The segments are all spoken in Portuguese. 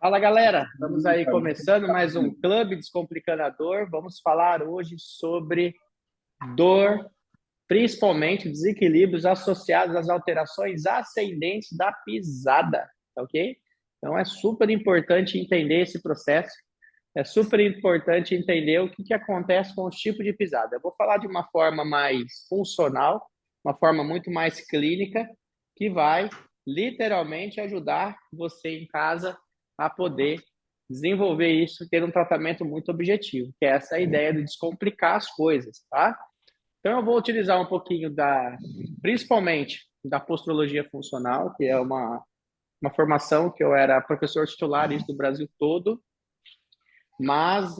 Fala galera, estamos aí começando mais um Clube Descomplicando a Dor. Vamos falar hoje sobre dor, principalmente desequilíbrios associados às alterações ascendentes da pisada, tá ok? Então é super importante entender esse processo, é super importante entender o que acontece com os tipos de pisada. Eu vou falar de uma forma mais funcional, uma forma muito mais clínica, que vai literalmente ajudar você em casa a poder desenvolver isso e ter um tratamento muito objetivo, que é essa ideia de descomplicar as coisas, tá? Então eu vou utilizar um pouquinho principalmente da posturologia funcional, que é uma formação que eu era professor titular isso do Brasil todo, mas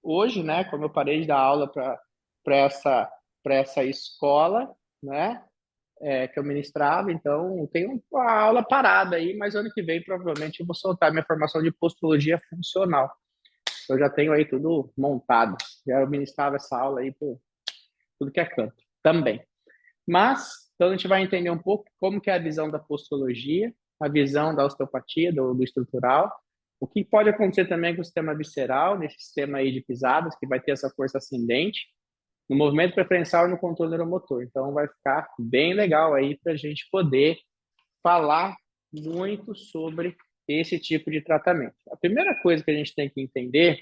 hoje, né, como eu parei de dar aula para essa escola, né, que eu ministrava, então tenho uma aula parada aí, mas ano que vem provavelmente eu vou soltar minha formação de posturologia funcional. Eu já tenho aí tudo montado. Já eu ministrava essa aula aí por tudo que é canto também. Mas, então a gente vai entender um pouco como que é a visão da posturologia, a visão da osteopatia, do estrutural, o que pode acontecer também com o sistema visceral, nesse sistema aí de pisadas, que vai ter essa força ascendente, no movimento preferencial e no controle neuromotor. Então vai ficar bem legal aí para a gente poder falar muito sobre esse tipo de tratamento. A primeira coisa que a gente tem que entender,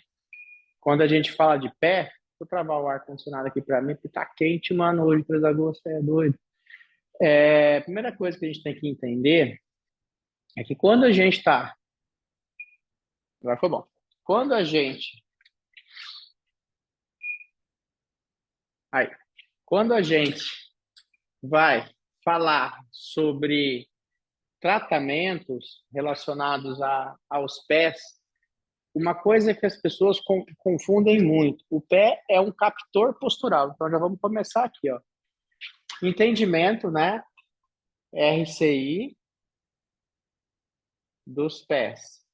quando a gente fala de pé, vou travar o ar-condicionado aqui para mim, porque tá quente, mano, hoje, 3 de agosto, é doido. A primeira coisa que a gente tem que entender é que quando a gente está. Agora foi bom. Quando a gente. Aí. Quando a gente vai falar sobre tratamentos relacionados aos pés, uma coisa que as pessoas confundem muito. O pé é um captor postural. Então já vamos começar aqui, ó. Entendimento, né? RCI dos pés.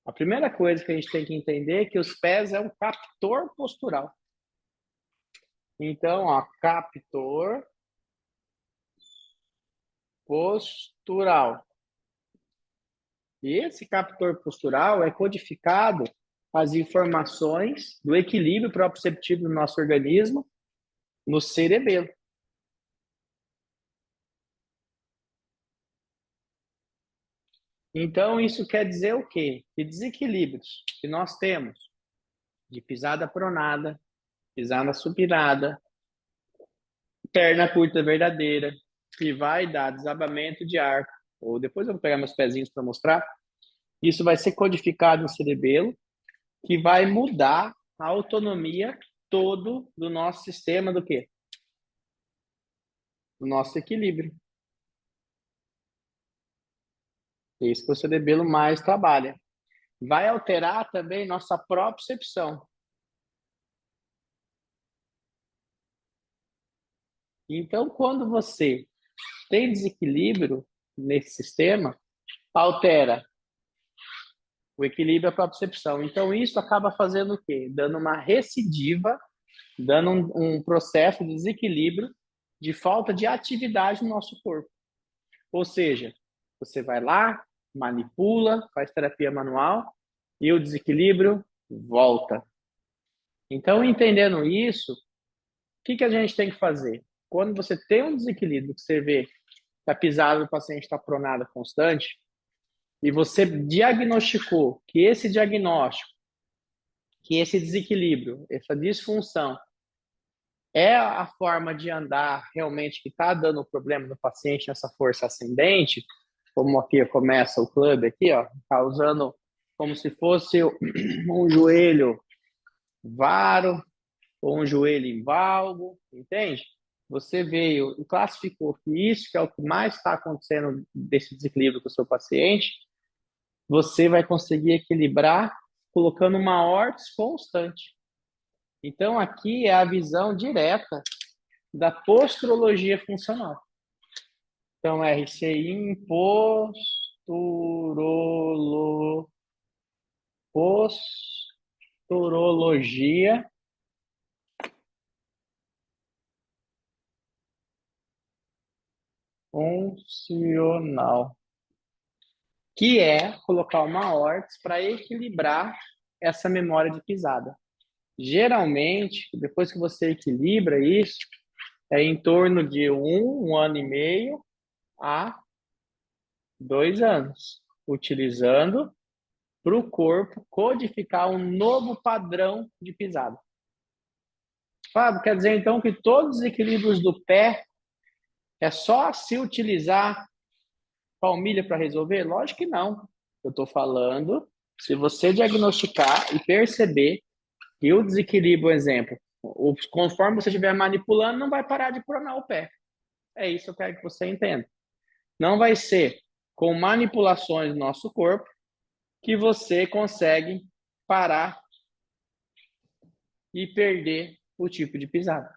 A primeira coisa que a gente tem que entender é que os pés é um captor postural. Então, ó, captor postural. E esse captor postural é codificado as informações do equilíbrio proprioceptivo do nosso organismo no cerebelo. Então, isso quer dizer o quê? Que desequilíbrios que nós temos de pisada pronada, pisada supinada, perna curta verdadeira, que vai dar desabamento de arco, ou depois eu vou pegar meus pezinhos para mostrar, isso vai ser codificado no cerebelo, que vai mudar a autonomia todo do nosso sistema do quê? Do nosso equilíbrio. É isso que o cerebelo mais trabalha. Vai alterar também nossa propriocepção. Então, quando você tem desequilíbrio nesse sistema, altera o equilíbrio e a propriocepção. Então, isso acaba fazendo o quê? Dando uma recidiva, dando um processo de desequilíbrio, de falta de atividade no nosso corpo. Ou seja, você vai lá, manipula, faz terapia manual e o desequilíbrio volta. Então, entendendo isso, o que a gente tem que fazer? Quando você tem um desequilíbrio, que você vê que a pisada do paciente está pronada constante, e você diagnosticou que esse diagnóstico, que esse desequilíbrio, essa disfunção, é a forma de andar realmente que está dando o problema no paciente nessa força ascendente, como aqui começa o clube aqui, ó, tá usando como se fosse um joelho varo ou um joelho em valgo, entende? Você veio e classificou que isso que é o que mais está acontecendo desse desequilíbrio com o seu paciente, você vai conseguir equilibrar colocando uma órtese constante. Então, aqui é a visão direta da posturologia funcional. Então, RCI em posturologia funcional, que é colocar uma órtese para equilibrar essa memória de pisada. Geralmente, depois que você equilibra isso, é em torno de 1 ano e meio a 2 anos, utilizando para o corpo codificar um novo padrão de pisada. Fábio, quer dizer então que todos os equilíbrios do pé é só se utilizar palmilha para resolver? Lógico que não. Eu estou falando, se você diagnosticar e perceber que o desequilíbrio, exemplo, conforme você estiver manipulando, não vai parar de pronar o pé. É isso que eu quero que você entenda. Não vai ser com manipulações do nosso corpo que você consegue parar e perder o tipo de pisada.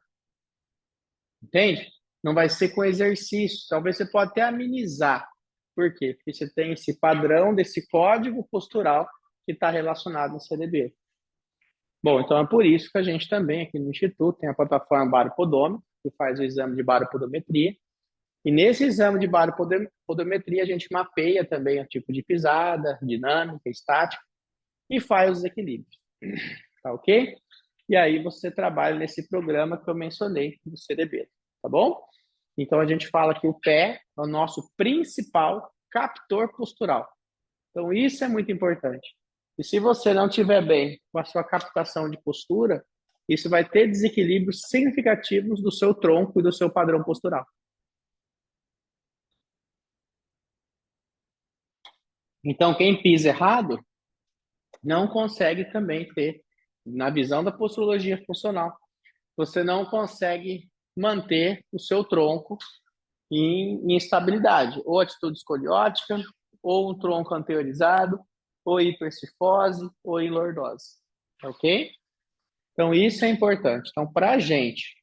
Entende? Não vai ser com exercício. Talvez você pode até amenizar. Por quê? Porque você tem esse padrão desse código postural que está relacionado no CDB. Bom, então é por isso que a gente também aqui no Instituto tem a plataforma Baropodômetro, que faz o exame de baropodometria. E nesse exame de baropodometria a gente mapeia também o tipo de pisada, dinâmica, estática e faz os equilíbrios. Tá ok? E aí você trabalha nesse programa que eu mencionei do CDB, tá bom? Então a gente fala que o pé é o nosso principal captor postural. Então isso é muito importante. E se você não estiver bem com a sua captação de postura, isso vai ter desequilíbrios significativos do seu tronco e do seu padrão postural. Então quem pisa errado não consegue também ter, na visão da posturologia funcional, você não consegue manter o seu tronco em estabilidade, ou atitude escoliótica, ou um tronco anteriorizado, ou hipercifose, ou em lordose. Ok? Então, isso é importante. Então, para a gente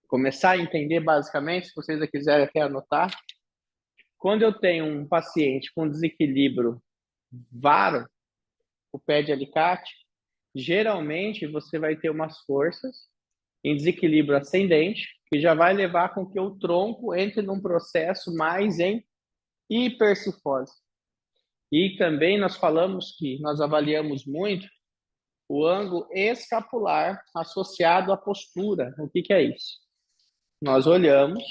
começar a entender basicamente, se vocês quiserem até anotar, quando eu tenho um paciente com desequilíbrio varo, o pé de alicate, geralmente você vai ter umas forças em desequilíbrio ascendente, que já vai levar com que o tronco entre num processo mais em hipercifose. E também nós falamos que nós avaliamos muito o ângulo escapular associado à postura. O que é isso? Nós olhamos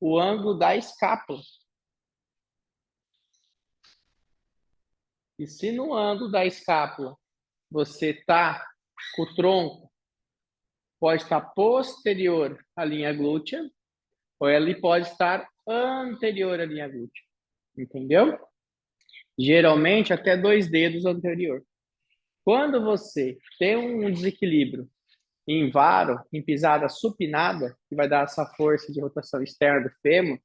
o ângulo da escápula. E se no ângulo da escápula você está com o tronco, pode estar posterior à linha glútea, ou ele pode estar anterior à linha glútea. Entendeu? Geralmente até 2 dedos anterior. Quando você tem um desequilíbrio em varo, em pisada supinada, que vai dar essa força de rotação externa do fêmur,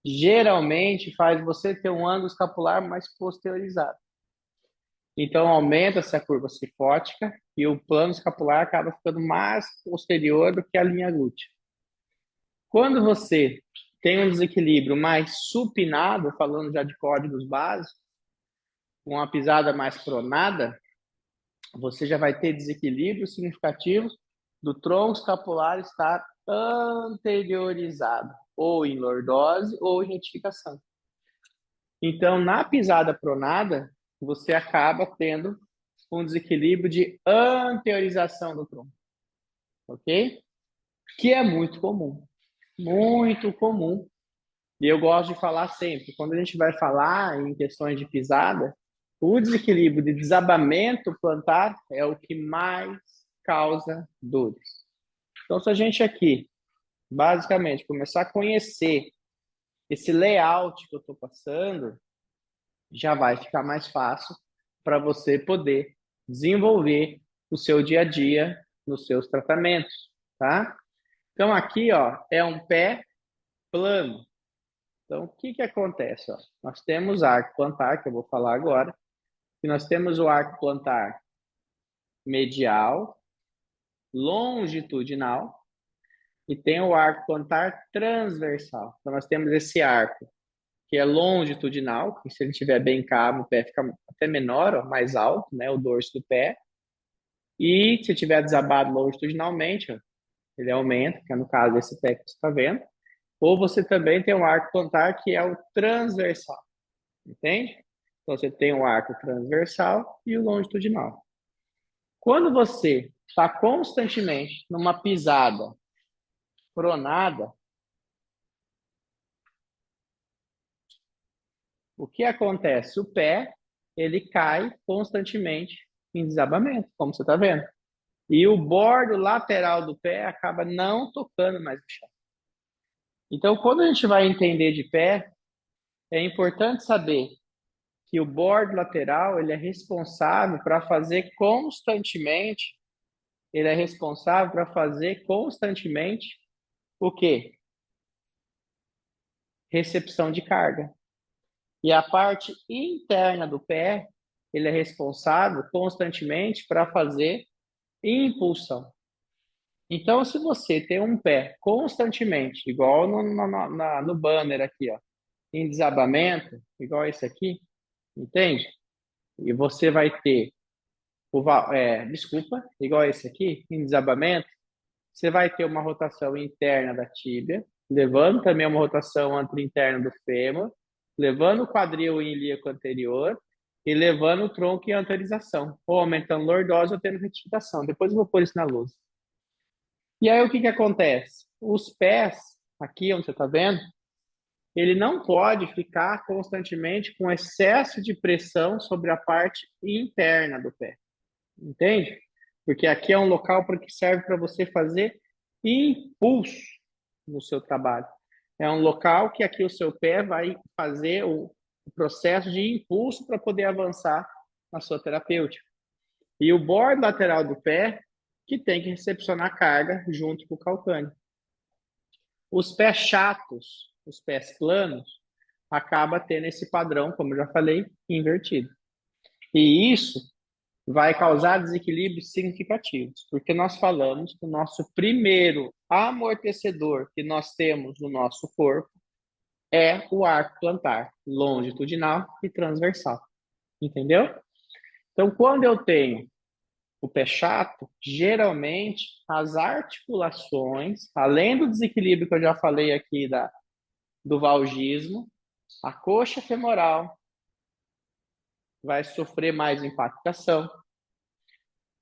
geralmente faz você ter um ângulo escapular mais posteriorizado. Então aumenta-se a curva cifótica e o plano escapular acaba ficando mais posterior do que a linha glútea. Quando você tem um desequilíbrio mais supinado, falando já de códigos básicos, com uma pisada mais pronada, você já vai ter desequilíbrios significativos do tronco escapular estar anteriorizado, ou em lordose ou em retificação. Então, na pisada pronada, você acaba tendo um desequilíbrio de anteriorização do tronco, ok? Que é muito comum, muito comum. E eu gosto de falar sempre, quando a gente vai falar em questões de pisada, o desequilíbrio de desabamento plantar é o que mais causa dores. Então, se a gente aqui, basicamente, começar a conhecer esse layout que eu estou passando, já vai ficar mais fácil para você poder desenvolver o seu dia a dia nos seus tratamentos, tá? Então, aqui, ó, é um pé plano. Então, o que que acontece? Ó? Nós temos arco plantar, que eu vou falar agora, e nós temos o arco plantar medial, longitudinal, e tem o arco plantar transversal. Então, nós temos esse arco que é longitudinal, que se ele estiver bem cabo, o pé fica até menor, ó, mais alto, né, o dorso do pé. E se tiver desabado longitudinalmente, ó, ele aumenta, que é no caso desse pé que você está vendo. Ou você também tem um arco plantar que é o transversal, entende? Então você tem o arco transversal e o longitudinal. Quando você está constantemente numa pisada pronada, o que acontece? O pé, ele cai constantemente em desabamento, como você está vendo. E o bordo lateral do pé acaba não tocando mais no chão. Então, quando a gente vai entender de pé, é importante saber que o bordo lateral ele é responsável para fazer constantemente, ele é responsável para fazer constantemente o quê? Recepção de carga. E a parte interna do pé, ele é responsável constantemente para fazer impulsão. Então, se você tem um pé constantemente, igual no banner aqui, ó, em desabamento, igual esse aqui, entende? E você vai ter, desculpa, igual esse aqui, em desabamento, você vai ter uma rotação interna da tíbia, levando também uma rotação antra-interna do fêmur, levando o quadril em ilíaco anterior e levando o tronco em anteriorização, ou aumentando lordose ou tendo retificação. Depois eu vou pôr isso na luz. E aí o que que acontece? Os pés, aqui onde você está vendo, ele não pode ficar constantemente com excesso de pressão sobre a parte interna do pé, entende? Porque aqui é um local que serve para você fazer impulso no seu trabalho. É um local que aqui o seu pé vai fazer o processo de impulso para poder avançar na sua terapêutica. E o bordo lateral do pé que tem que recepcionar carga junto com o calcâneo. Os pés chatos, os pés planos, acaba tendo esse padrão, como eu já falei, invertido. E isso vai causar desequilíbrios significativos, porque nós falamos que o nosso primeiro amortecedor que nós temos no nosso corpo é o arco plantar, longitudinal e transversal. Entendeu? Então, quando eu tenho o pé chato, geralmente as articulações, além do desequilíbrio que eu já falei aqui do valgismo, a coxa femoral vai sofrer mais impactação,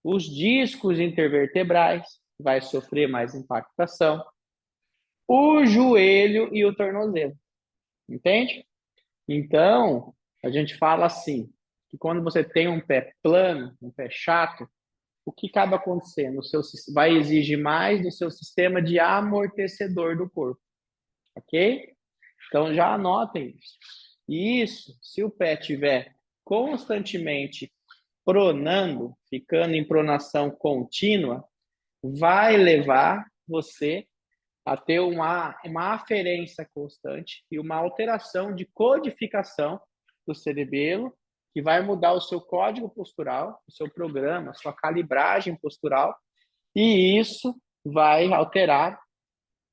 os discos intervertebrais vai sofrer mais impactação, o joelho e o tornozelo, entende? Então, a gente fala assim, que quando você tem um pé plano, um pé chato, o que acaba acontecendo? Vai exigir mais do seu sistema de amortecedor do corpo, ok? Então já anotem isso. E isso, se o pé estiver constantemente pronando, ficando em pronação contínua, vai levar você a ter uma aferência constante e uma alteração de codificação do cerebelo, que vai mudar o seu código postural, o seu programa, a sua calibragem postural, e isso vai alterar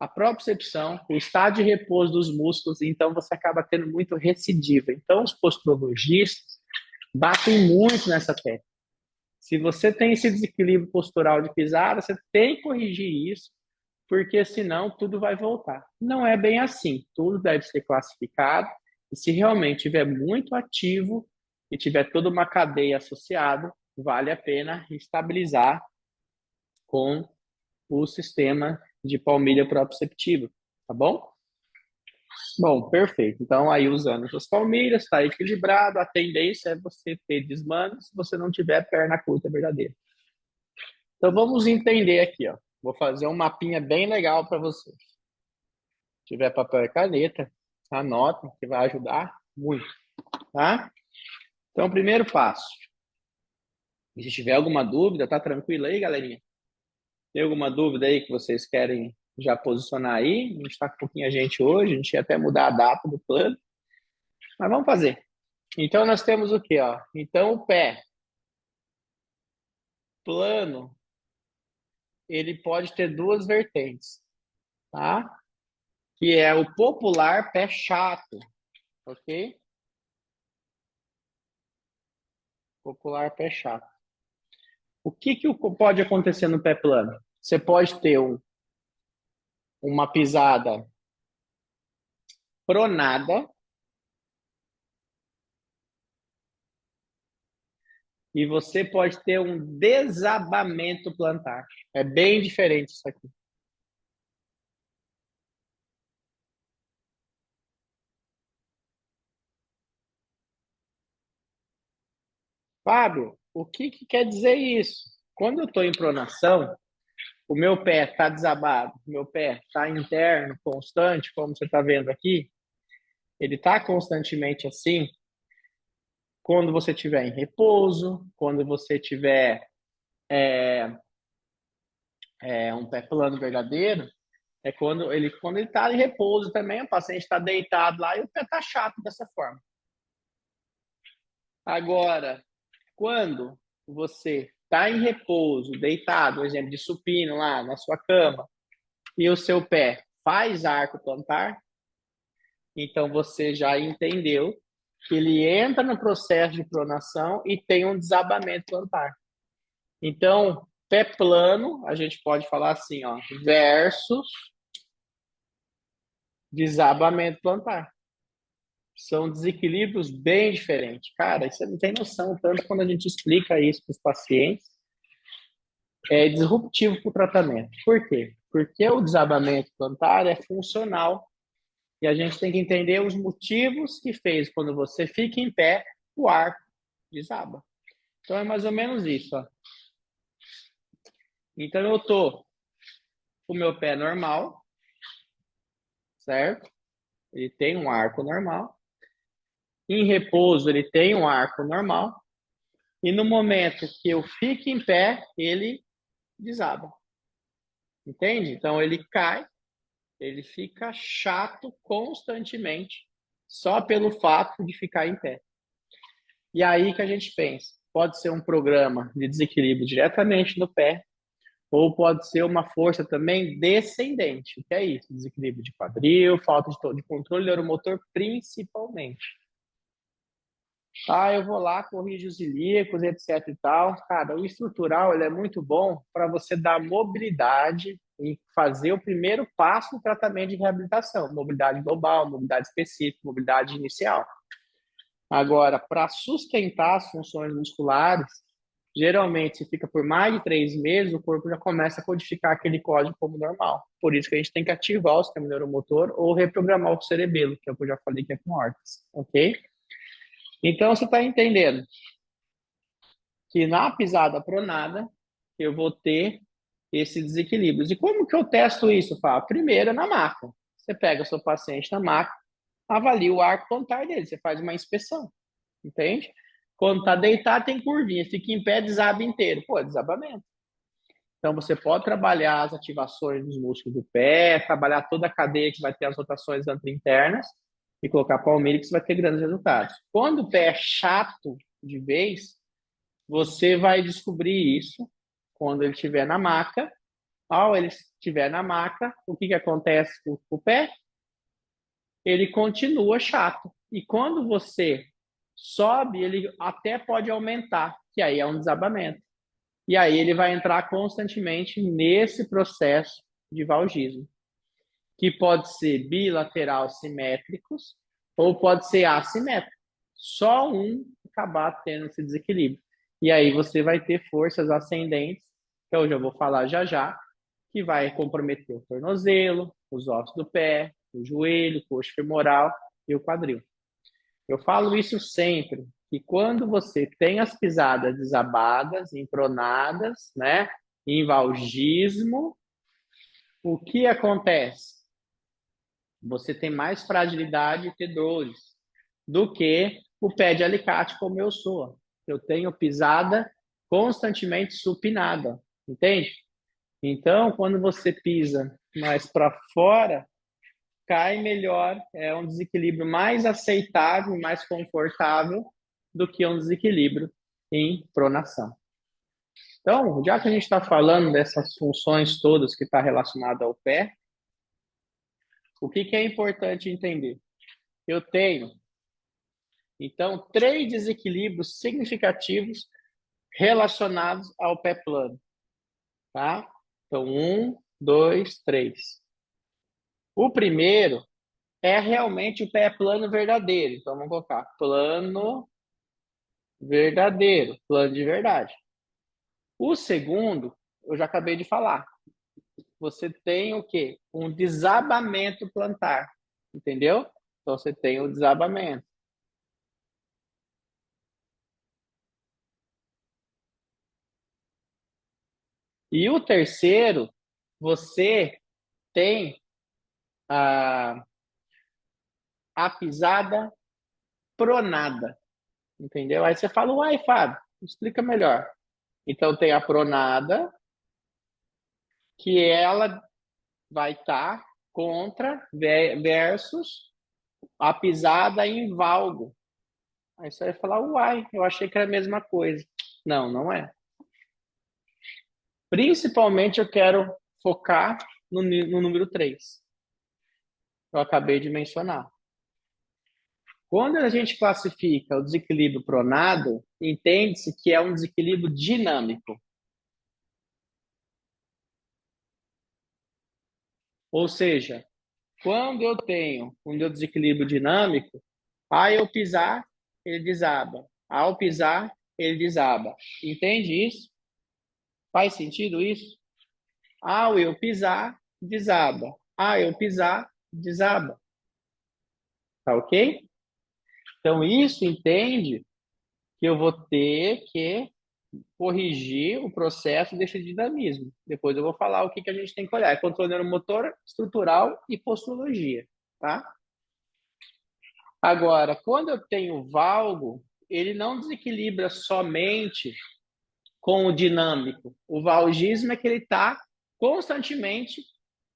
a propriocepção, o estado de repouso dos músculos, então você acaba tendo muito recidiva. Então, os posturologistas batem muito nessa tecla. Se você tem esse desequilíbrio postural de pisada, você tem que corrigir isso, porque senão tudo vai voltar. Não é bem assim. Tudo deve ser classificado, e se realmente estiver muito ativo e tiver toda uma cadeia associada, vale a pena estabilizar com o sistema de palmilha proprioceptiva, tá bom? Bom, perfeito. Então, aí usando as palmilhas, está equilibrado, a tendência é você ter desmame se você não tiver perna curta verdadeira. Então, vamos entender aqui, ó. Vou fazer um mapinha bem legal para vocês. Se tiver papel e caneta, anota, que vai ajudar muito, tá? Então, primeiro passo. E se tiver alguma dúvida, tá tranquilo aí, galerinha? Tem alguma dúvida aí que vocês querem já posicionar aí? A gente está com pouquinho a gente hoje, a gente ia até mudar a data do plano, mas vamos fazer. Então, nós temos o quê, ó? Então, o pé plano, ele pode ter duas vertentes, tá? Que é o popular pé chato, ok? Popular pé chato. O que pode acontecer no pé plano? Você pode ter uma pisada pronada e você pode ter um desabamento plantar. É bem diferente isso aqui. Fábio, o que quer dizer isso? Quando eu estou em pronação, o meu pé está desabado, o meu pé está interno, constante, como você está vendo aqui, ele está constantemente assim. Quando você estiver em repouso, quando você tiver um pé plano verdadeiro, é quando ele está em repouso também, o paciente está deitado lá e o pé está chato dessa forma. Agora, quando você está em repouso, deitado, por exemplo, de supino lá na sua cama, e o seu pé faz arco plantar, então você já entendeu que ele entra no processo de pronação e tem um desabamento plantar. Então, pé plano, a gente pode falar assim, ó, versus desabamento plantar. São desequilíbrios bem diferentes. Cara, você não tem noção, tanto quando a gente explica isso para os pacientes, é disruptivo para o tratamento. Por quê? Porque o desabamento plantar é funcional e a gente tem que entender os motivos que fez quando você fica em pé, o arco desaba. Então é mais ou menos isso. Ó. Então eu tô com o meu pé normal, certo? Ele tem um arco normal. Em repouso, ele tem um arco normal. E no momento que eu fico em pé, ele desaba. Entende? Então ele cai, ele fica chato constantemente, só pelo fato de ficar em pé. E aí que a gente pensa, pode ser um programa de desequilíbrio diretamente no pé, ou pode ser uma força também descendente. O que é isso? Desequilíbrio de quadril, falta de controle neuromotor, principalmente. Eu vou lá, corrijo os ilíacos, etc e tal. Cara, o estrutural ele é muito bom para você dar mobilidade e fazer o primeiro passo no tratamento de reabilitação. Mobilidade global, mobilidade específica, mobilidade inicial. Agora, para sustentar as funções musculares, geralmente, se fica por mais de 3 meses, o corpo já começa a codificar aquele código como normal. Por isso que a gente tem que ativar o sistema neuromotor ou reprogramar o cerebelo, que é o que eu já falei que é com órtese, ok? Então, você está entendendo que na pisada pronada, eu vou ter esses desequilíbrios. E como que eu testo isso, Fábio? Primeiro, na maca. Você pega o seu paciente na maca, avalia o arco plantar dele, você faz uma inspeção, entende? Quando está deitado, tem curvinha, fica em pé, desaba inteiro. Pô, é desabamento. Então, você pode trabalhar as ativações dos músculos do pé, trabalhar toda a cadeia que vai ter as rotações internas e colocar palmilha que você vai ter grandes resultados. Quando o pé é chato de vez, você vai descobrir isso quando ele estiver na maca. Ao ele estiver na maca, o que acontece com o pé? Ele continua chato. E quando você sobe, ele até pode aumentar, que aí é um desabamento. E aí ele vai entrar constantemente nesse processo de valgismo, que pode ser bilateral simétricos ou pode ser assimétrico. Só um acabar tendo esse desequilíbrio. E aí você vai ter forças ascendentes, que eu já vou falar já já, que vai comprometer o tornozelo, os ossos do pé, o joelho, o coxo femoral e o quadril. Eu falo isso sempre, que quando você tem as pisadas desabadas, empronadas, né, em valgismo, o que acontece? Você tem mais fragilidade e ter dores do que o pé de alicate como eu sou. Eu tenho pisada constantemente supinada, entende? Então, quando você pisa mais para fora, cai melhor, é um desequilíbrio mais aceitável, mais confortável do que um desequilíbrio em pronação. Então, já que a gente está falando dessas funções todas que está relacionada ao pé, o que é importante entender? Eu tenho, então, 3 desequilíbrios significativos relacionados ao pé plano, tá? Então, 1, 2, 3. O primeiro é realmente o pé plano verdadeiro. Então, vamos colocar plano verdadeiro, plano de verdade. O segundo, eu já acabei de falar. Você tem o quê? Um desabamento plantar, entendeu? Então, você tem o desabamento. E o terceiro, você tem a pisada pronada, entendeu? Aí você fala, uai, Fábio, explica melhor. Então, tem a pronada, que ela vai estar contra versus a pisada em valgo. Aí você vai falar, uai, eu achei que era a mesma coisa. Não, não é. Principalmente eu quero focar no número 3. Eu acabei de mencionar. Quando a gente classifica o desequilíbrio pronado, entende-se que é um desequilíbrio dinâmico. Ou seja, quando eu tenho um desequilíbrio dinâmico, ao eu pisar, ele desaba. Ao pisar, ele desaba. Entende isso? Faz sentido isso? Ao eu pisar, desaba. Ao eu pisar, desaba. Tá ok? Então, isso entende que eu vou ter que corrigir o processo desse dinamismo. Depois eu vou falar o que, que a gente tem que olhar. É controle neuromotor, estrutural e posturologia, tá? Agora, quando eu tenho valgo, ele não desequilibra somente com o dinâmico. O valgismo é que ele está constantemente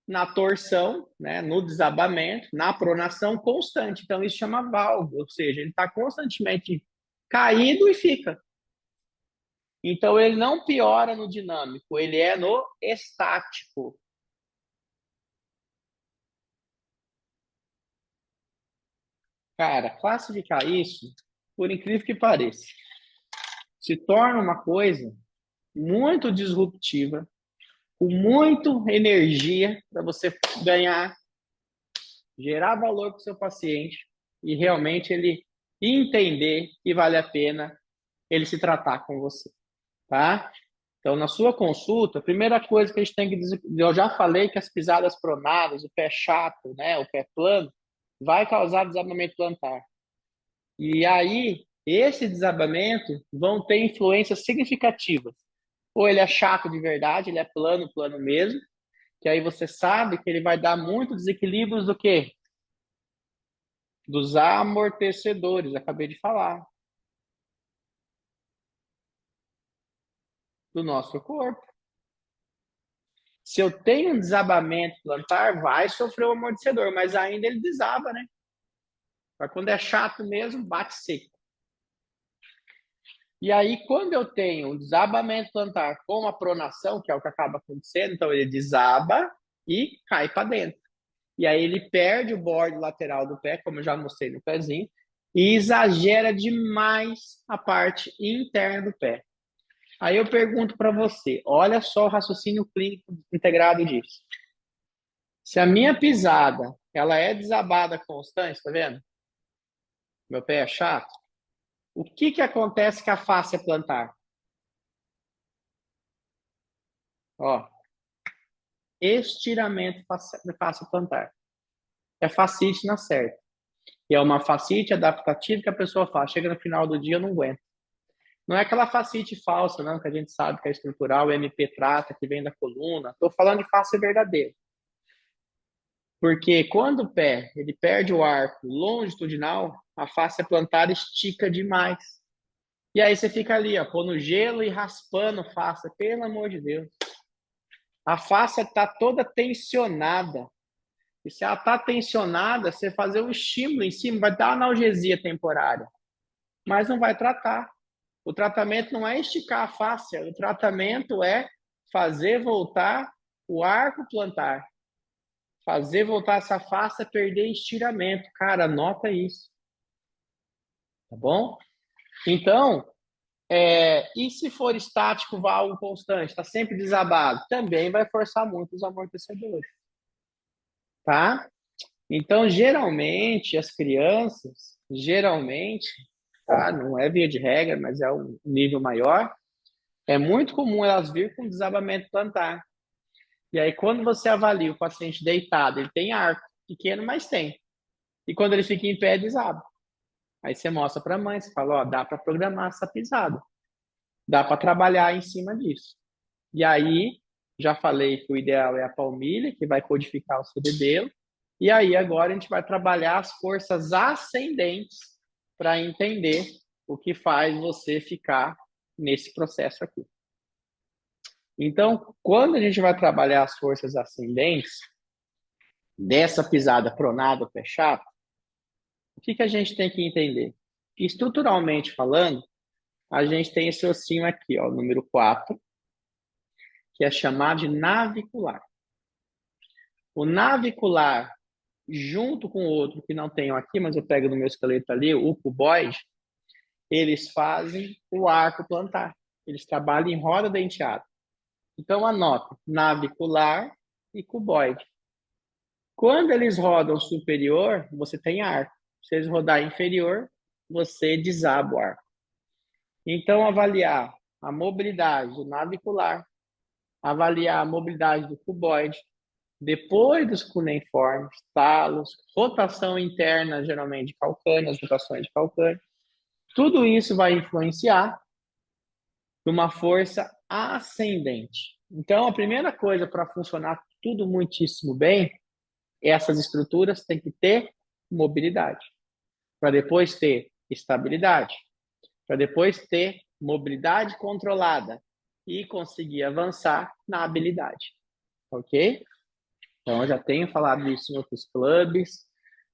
na torção, né, no desabamento, na pronação constante. Então, isso chama valgo, ou seja, ele está constantemente caído e fica. Então, ele não piora no dinâmico, ele é no estático. Cara, classificar isso, por incrível que pareça, se torna uma coisa muito disruptiva, com muita energia para você ganhar, gerar valor para o seu paciente e realmente ele entender que vale a pena ele se tratar com você, tá? Então, na sua consulta, a primeira coisa que a gente tem que dizer, eu já falei que as pisadas pronadas, o pé chato, né, o pé plano, vai causar desabamento plantar. E aí, esse desabamento vão ter influências significativas. Ou ele é chato de verdade, ele é plano, plano mesmo, que aí você sabe que ele vai dar muito desequilíbrios do quê? Dos amortecedores, acabei de falar, do nosso corpo. Se eu tenho um desabamento plantar, vai sofrer o amortecedor, mas ainda ele desaba, né? Mas quando é chato mesmo, bate seco. E aí, quando eu tenho um desabamento plantar com a pronação, que é o que acaba acontecendo, então ele desaba e cai para dentro. E aí ele perde o borde lateral do pé, como eu já mostrei no pezinho, e exagera demais a parte interna do pé. Aí eu pergunto para você, olha só o raciocínio clínico integrado disso. Se a minha pisada, ela é desabada constante, tá vendo? Meu pé é chato. O que que acontece com a face plantar? Ó, estiramento da face plantar. É fascite na certa. E é uma fascite adaptativa que a pessoa faz. Chega no final do dia, eu não aguento. Não é aquela fascite falsa, não, que a gente sabe que é estrutural, o MP trata, que vem da coluna. Estou falando de face verdadeira. Porque quando o pé ele perde o arco longitudinal, a face plantar estica demais. E aí você fica ali, ó, pondo gelo e raspando a face. Pelo amor de Deus. A face está toda tensionada. E se ela está tensionada, você fazer um estímulo em cima, vai dar analgesia temporária. Mas não vai tratar. O tratamento não é esticar a face, o tratamento é fazer voltar o arco plantar. Fazer voltar essa face a perder estiramento. Cara, anota isso. Tá bom? Então, E se for estático, válvulo constante, está sempre desabado, também vai forçar muito os amortecedores, tá? Então, geralmente, as crianças, tá? Não é via de regra, mas é um nível maior, é muito comum elas vir com desabamento plantar. E aí, quando você avalia o paciente deitado, ele tem arco pequeno, mas tem. E quando ele fica em pé, desaba. Aí você mostra para a mãe, você fala, ó, dá para programar essa pisada. Dá para trabalhar em cima disso. E aí, já falei que o ideal é a palmilha, que vai codificar o cerebelo. E aí, agora a gente vai trabalhar as forças ascendentes para entender o que faz você ficar nesse processo aqui. Então, quando a gente vai trabalhar as forças ascendentes dessa pisada pronada ou pé chato, o que a gente tem que entender? Estruturalmente falando, a gente tem esse ossinho aqui, ó, número 4, que é chamado de navicular. O navicular, junto com o outro que não tenho aqui, mas eu pego no meu esqueleto ali, o cuboide, eles fazem o arco plantar. Eles trabalham em roda denteada. Então, anota, navicular e cuboide. Quando eles rodam superior, você tem arco. Se eles rodar inferior, você desaba o arco. Então, avaliar a mobilidade do navicular, avaliar a mobilidade do cuboide, depois dos cuneiformes, talos, rotação interna, geralmente de calcânio, as rotações de calcânio, tudo isso vai influenciar numa força ascendente. Então, a primeira coisa para funcionar tudo muitíssimo bem, essas estruturas têm que ter mobilidade, para depois ter estabilidade, para depois ter mobilidade controlada e conseguir avançar na habilidade, ok? Então, eu já tenho falado isso em outros clubes,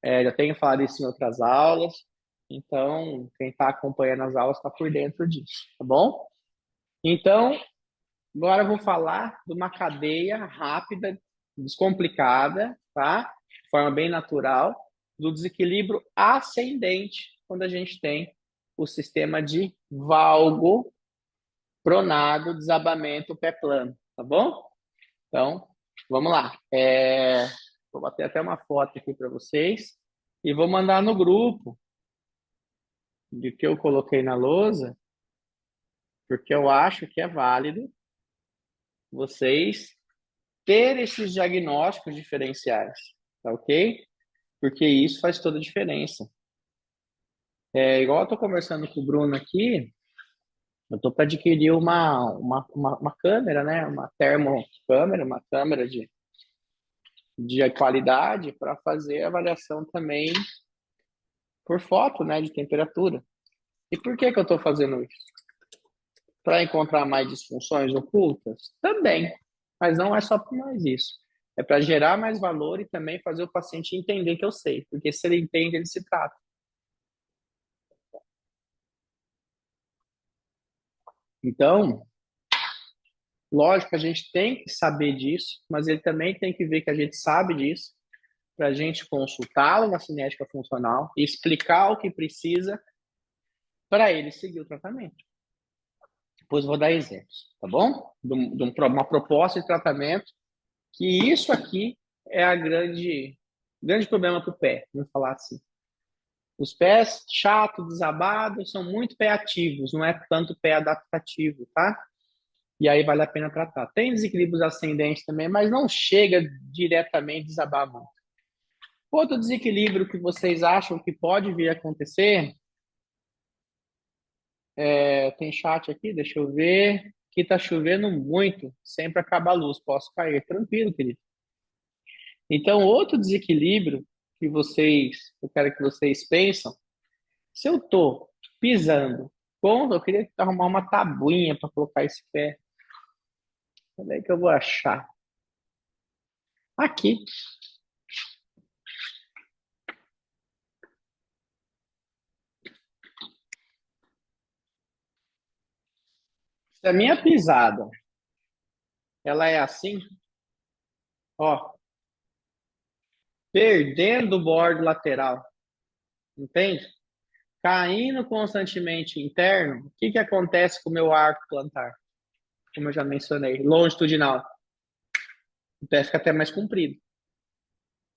já tenho falado isso em outras aulas, então, quem está acompanhando as aulas está por dentro disso, tá bom? Então, agora eu vou falar de uma cadeia rápida, descomplicada, tá? De forma bem natural, do desequilíbrio ascendente, quando a gente tem o sistema de valgo, pronado, desabamento, pé plano, tá bom? Então, vamos lá. Vou bater até uma foto aqui para vocês e vou mandar no grupo de que eu coloquei na lousa, porque eu acho que é válido vocês ter esses diagnósticos diferenciais, tá ok? Porque isso faz toda a diferença. Igual eu estou conversando com o Bruno aqui, eu estou para adquirir uma câmera, né? Uma termocâmera, uma câmera de qualidade para fazer avaliação também por foto, né? De temperatura. E por que eu estou fazendo isso? Para encontrar mais disfunções ocultas? Também. Mas não é só por mais isso. É para gerar mais valor e também fazer o paciente entender que eu sei. Porque se ele entende, ele se trata. Então, lógico que a gente tem que saber disso, mas ele também tem que ver que a gente sabe disso para a gente consultá-lo na cinética funcional e explicar o que precisa para ele seguir o tratamento. Depois eu vou dar exemplos, tá bom? De uma proposta de tratamento, que isso aqui é a grande problema para o pé, vamos falar assim. Os pés chato, desabados, são muito pé ativos, não é tanto pé adaptativo, tá? E aí vale a pena tratar. Tem desequilíbrios ascendentes também, mas não chega diretamente a desabar muito. Outro desequilíbrio que vocês acham que pode vir a acontecer, tem chat aqui, deixa eu ver, que está chovendo muito, sempre acaba a luz, posso cair. Tranquilo, querido. Então, outro desequilíbrio eu quero que vocês pensam, se eu estou pisando, eu queria arrumar uma tabuinha para colocar esse pé. Onde é que eu vou achar? Aqui. Se a minha pisada, ela é assim, ó, perdendo o bordo lateral, entende? caindo constantemente interno, o que que acontece com o meu arco plantar? Como eu já mencionei, longitudinal. O pé fica até mais comprido,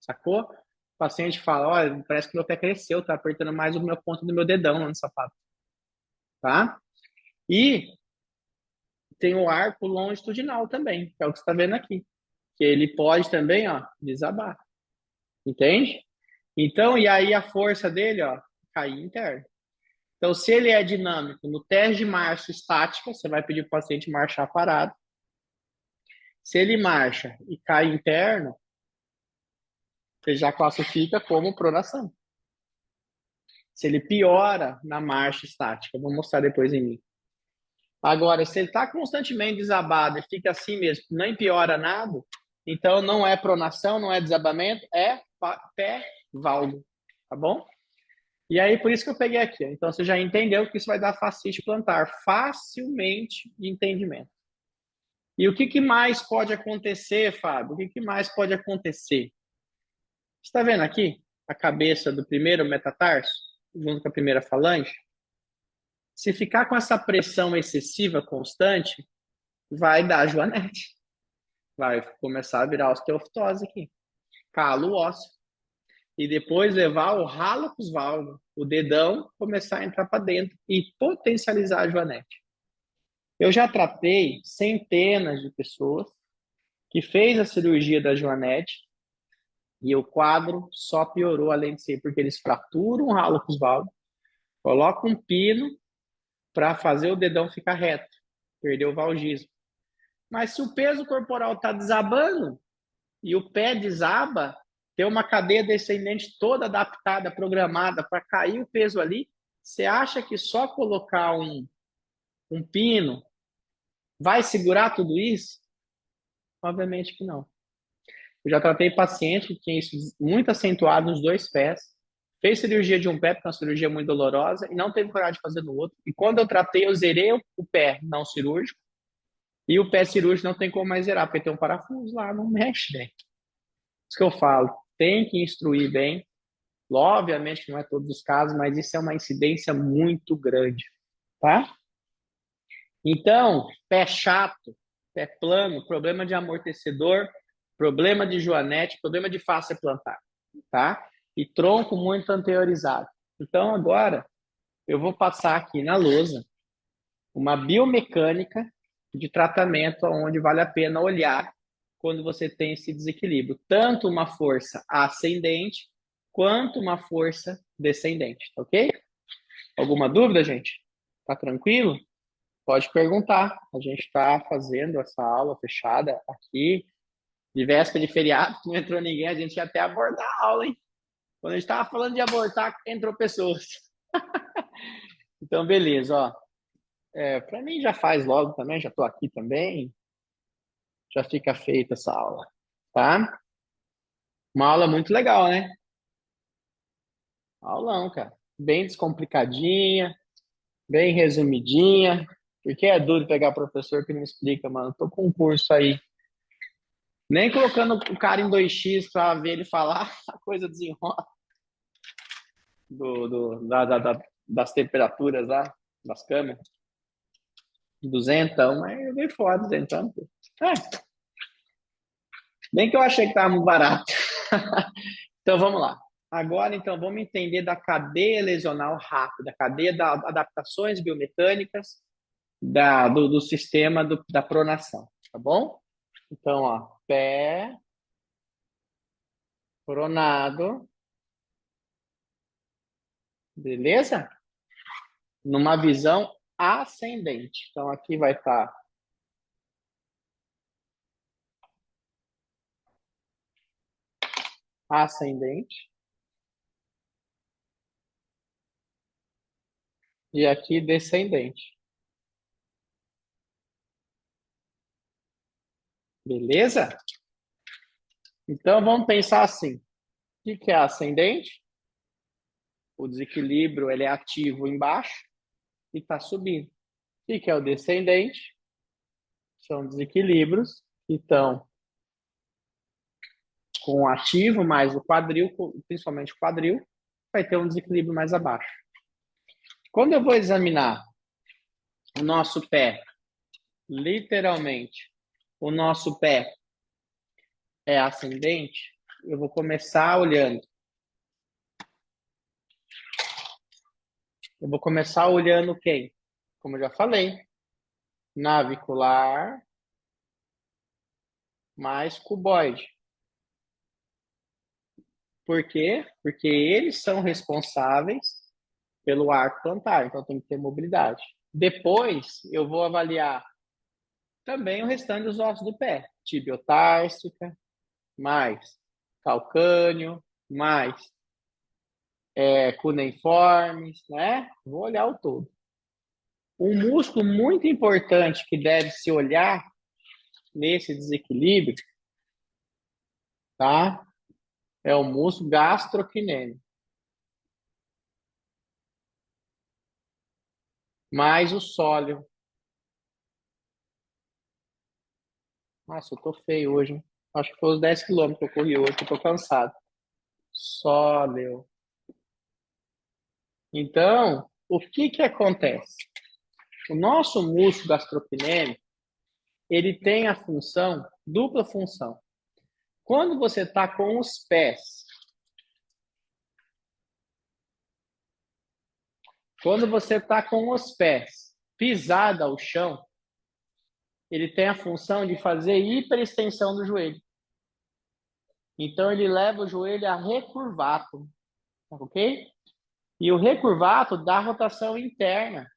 sacou? O paciente fala, olha, parece que meu pé cresceu, tá apertando mais o meu ponto do meu dedão lá no sapato, tá? E tem o arco longitudinal também, que é o que você está vendo aqui, que ele pode também, ó, desabar, entende? Então, e aí a força dele, ó, cair interno. Então, se ele é dinâmico no teste de marcha estática, você vai pedir para o paciente marchar parado. Se ele marcha e cai interno, você já classifica como pronação. Se ele piora na marcha estática, vou mostrar depois em mim. Agora, se ele está constantemente desabado e fica assim mesmo, nem piora nada, então não é pronação, não é desabamento, é pé valgo, tá bom? E aí, por isso que eu peguei aqui. Então, você já entendeu que isso vai dar fascite plantar facilmente de entendimento. E o que, que mais pode acontecer, Fábio? O que, que mais pode acontecer? Você está vendo aqui a cabeça do primeiro metatarso, junto com a primeira falange? Se ficar com essa pressão excessiva constante, vai dar joanete. Vai começar a virar osteoftose aqui. Calo ósseo. E depois levar o hálux valgo, o dedão, começar a entrar para dentro e potencializar a joanete. Eu já tratei centenas de pessoas que fez a cirurgia da joanete e o quadro só piorou além de ser porque eles fraturam o hálux valgo, colocam um pino para fazer o dedão ficar reto, perder o valgismo. Mas se o peso corporal está desabando e o pé desaba, ter uma cadeia descendente toda adaptada, programada para cair o peso ali, você acha que só colocar um pino vai segurar tudo isso? Obviamente que não. Eu já tratei paciente que tinha isso muito acentuado nos dois pés, fez cirurgia de um pé, porque é uma cirurgia muito dolorosa, e não teve coragem de fazer no outro. E quando eu tratei, eu zerei o pé não cirúrgico, e o pé cirúrgico não tem como mais zerar, porque tem um parafuso lá, não mexe, né? Isso que eu falo, tem que instruir bem. Obviamente que não é todos os casos, mas isso é uma incidência muito grande, tá? Então, pé chato, pé plano, problema de amortecedor, problema de joanete, problema de face plantar, tá? E tronco muito anteriorizado. Então, agora, eu vou passar aqui na lousa uma biomecânica de tratamento onde vale a pena olhar quando você tem esse desequilíbrio. Tanto uma força ascendente quanto uma força descendente, tá ok? Alguma dúvida, gente? Tá tranquilo? Pode perguntar. A gente está fazendo essa aula fechada aqui, de véspera de feriado, não entrou ninguém, a gente ia até abordar a aula, hein? Quando a gente estava falando de abortar, entrou pessoas. Então, beleza, ó. Para mim já faz logo também, já estou aqui também, já fica feita essa aula, tá? Uma aula muito legal, né? Aulão, cara. Bem descomplicadinha, bem resumidinha, porque é duro pegar professor que não explica, mano. Tô com um curso aí. Nem colocando o cara em 2x para ver ele falar, a coisa desenrola das temperaturas lá, das câmeras. 200, mas eu dei fora, 200. É, bem que eu achei que tava muito barato. Então vamos lá. Agora, então, vamos entender da cadeia lesional rápida, cadeia das adaptações biomecânicas do sistema da pronação, tá bom? Então, ó, pé, pronado, beleza? Numa visão ascendente. Então, aqui vai estar ascendente e aqui descendente. Beleza? Então, vamos pensar assim. O que é ascendente? O desequilíbrio ele é ativo embaixo e está subindo. O que é o descendente? São desequilíbrios que estão com o ativo mais o quadril, principalmente o quadril, vai ter um desequilíbrio mais abaixo. Quando eu vou examinar o nosso pé, literalmente, o nosso pé é ascendente, eu vou começar olhando. Eu vou começar olhando quem? Como eu já falei, navicular mais cuboide. Por quê? Porque eles são responsáveis pelo arco plantar, então tem que ter mobilidade. Depois, eu vou avaliar também o restante dos ossos do pé, tibiotársica, mais calcâneo, mais cuneiformes, né? Vou olhar o todo. Um músculo muito importante que deve se olhar nesse desequilíbrio, tá? É o músculo gastrocnêmio, mais o sóleo. Nossa, eu tô feio hoje, hein? Acho que foi os 10 quilômetros que eu corri hoje, eu tô cansado. Sóleo. Então, o que que acontece? O nosso músculo gastrocnêmio, ele tem a função, dupla função. Quando você está com os pés, quando você está com os pés pisado ao chão, ele tem a função de fazer hiperextensão do joelho. Então, ele leva o joelho a recurvato, ok? E o recurvato dá rotação interna.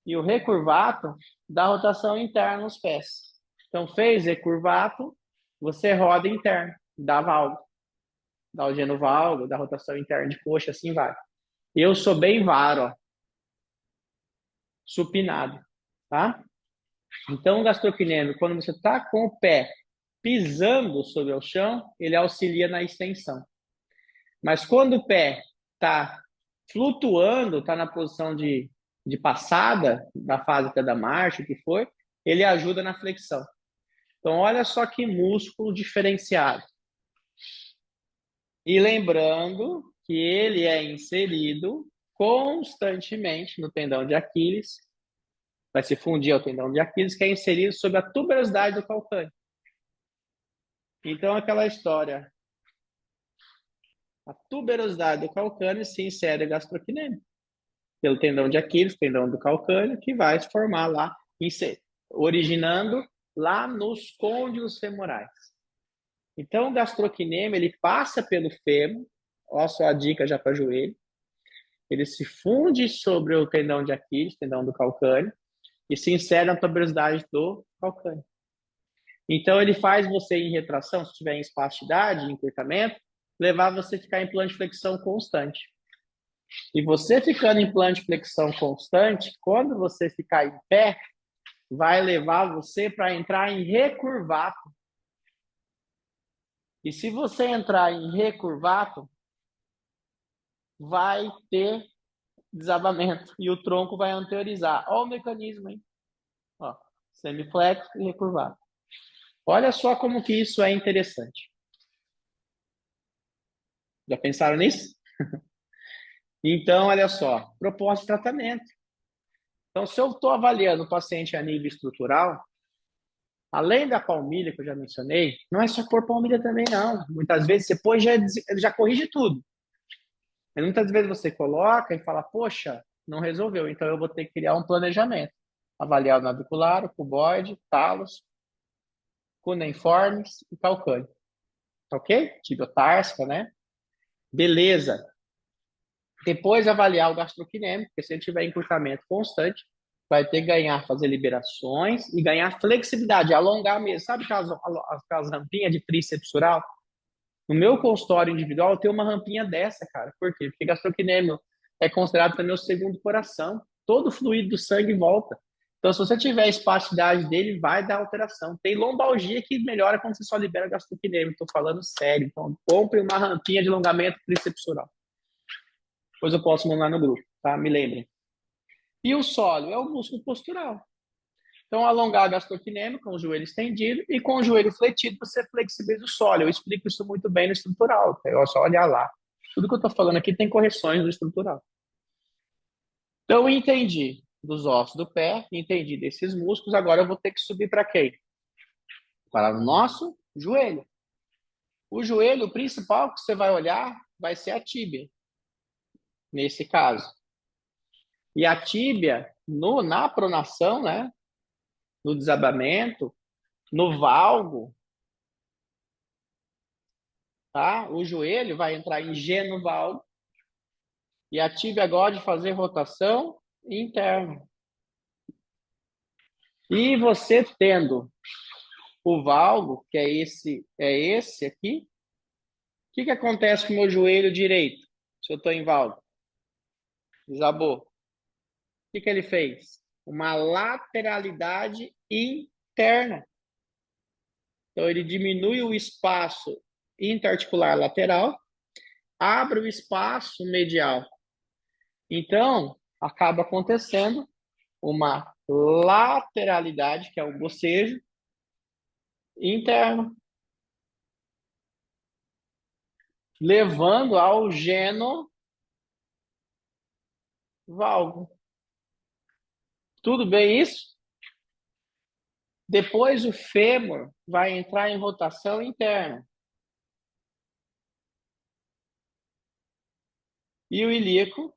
E o recurvato dá rotação interna nos pés. Então, fez recurvato, você roda interno, dá valgo. Dá o genovalgo, dá rotação interna de coxa, assim vai. Eu sou bem varo, ó, supinado, tá? Então, o gastrocnêmio, quando você está com o pé pisando sobre o chão, ele auxilia na extensão. Mas quando o pé está flutuando, está na posição de passada, da fase até da marcha, o que foi, ele ajuda na flexão. Então, olha só que músculo diferenciado. E lembrando que ele é inserido constantemente no tendão de Aquiles, vai se fundir ao tendão de Aquiles, que é inserido sob a tuberosidade do calcâneo. Então, aquela história, a tuberosidade do calcâneo se insere gastrocnêmio, pelo tendão de Aquiles, tendão do calcâneo, que vai se formar lá, originando lá nos côndilos femorais. Então, o gastrocnêmio, ele passa pelo fêmur, olha só a dica já para joelho, ele se funde sobre o tendão de Aquiles, tendão do calcâneo, e se insere na tuberosidade do calcâneo. Então, ele faz você em retração, se tiver em espasticidade, em encurtamento, levar você a ficar em plano de flexão constante. E você ficando em plano de flexão constante, quando você ficar em pé, vai levar você para entrar em recurvato. E se você entrar em recurvato, vai ter desabamento e o tronco vai anteriorizar. Olha o mecanismo, hein? Ó, semiflexo e recurvado. Olha só como que isso é interessante. Já pensaram nisso? Então, olha só, proposta de tratamento. Então, se eu estou avaliando o paciente a nível estrutural, além da palmilha que eu já mencionei, não é só pôr palmilha também, não. Muitas vezes você põe ele já corrige tudo. E muitas vezes você coloca e fala, poxa, não resolveu, então eu vou ter que criar um planejamento. Avaliar o navicular, o cuboide, talos, cuneiformes e calcâneo. Ok? Tibiotársica, né? Beleza. Depois avaliar o gastrocnêmico, porque se ele tiver encurtamento constante, vai ter que ganhar, fazer liberações e ganhar flexibilidade, alongar mesmo. Sabe aquelas rampinhas de tríceps oral? No meu consultório individual, eu tenho uma rampinha dessa, cara. Por quê? Porque gastrocnêmio é considerado também o segundo coração. Todo o fluido do sangue volta. Então, se você tiver a espasticidade dele, vai dar alteração. Tem lombalgia que melhora quando você só libera gastrocnêmio. Estou falando sério. Então, compre uma rampinha de alongamento tricepsural. Depois eu posso mandar no grupo, tá? Me lembrem. E o sólio é o músculo postural. Então, alongar gastrocnêmio com o joelho estendido e com o joelho fletido, você flexibiliza o sólio. Eu explico isso muito bem no estrutural. É só olhar lá. Tudo que eu estou falando aqui tem correções no estrutural. Então, entendi dos ossos do pé, entendi desses músculos, agora eu vou ter que subir para quem? Para o nosso joelho. O joelho, o principal que você vai olhar vai ser a tíbia, nesse caso. E a tíbia, na pronação, né, no desabamento, no valgo, tá? O joelho vai entrar em G no valgo e a tíbia gosta de fazer rotação interna. E você tendo o valgo, que é esse aqui, o que acontece com o meu joelho direito? Se eu estou em valgo? Desabou. O que ele fez? Uma lateralidade interna. Então, ele diminui o espaço interarticular lateral, abre o espaço medial. Então, acaba acontecendo uma lateralidade, que é o bocejo, interno, levando ao genovalgo. Tudo bem isso? Depois o fêmur vai entrar em rotação interna. E o ilíaco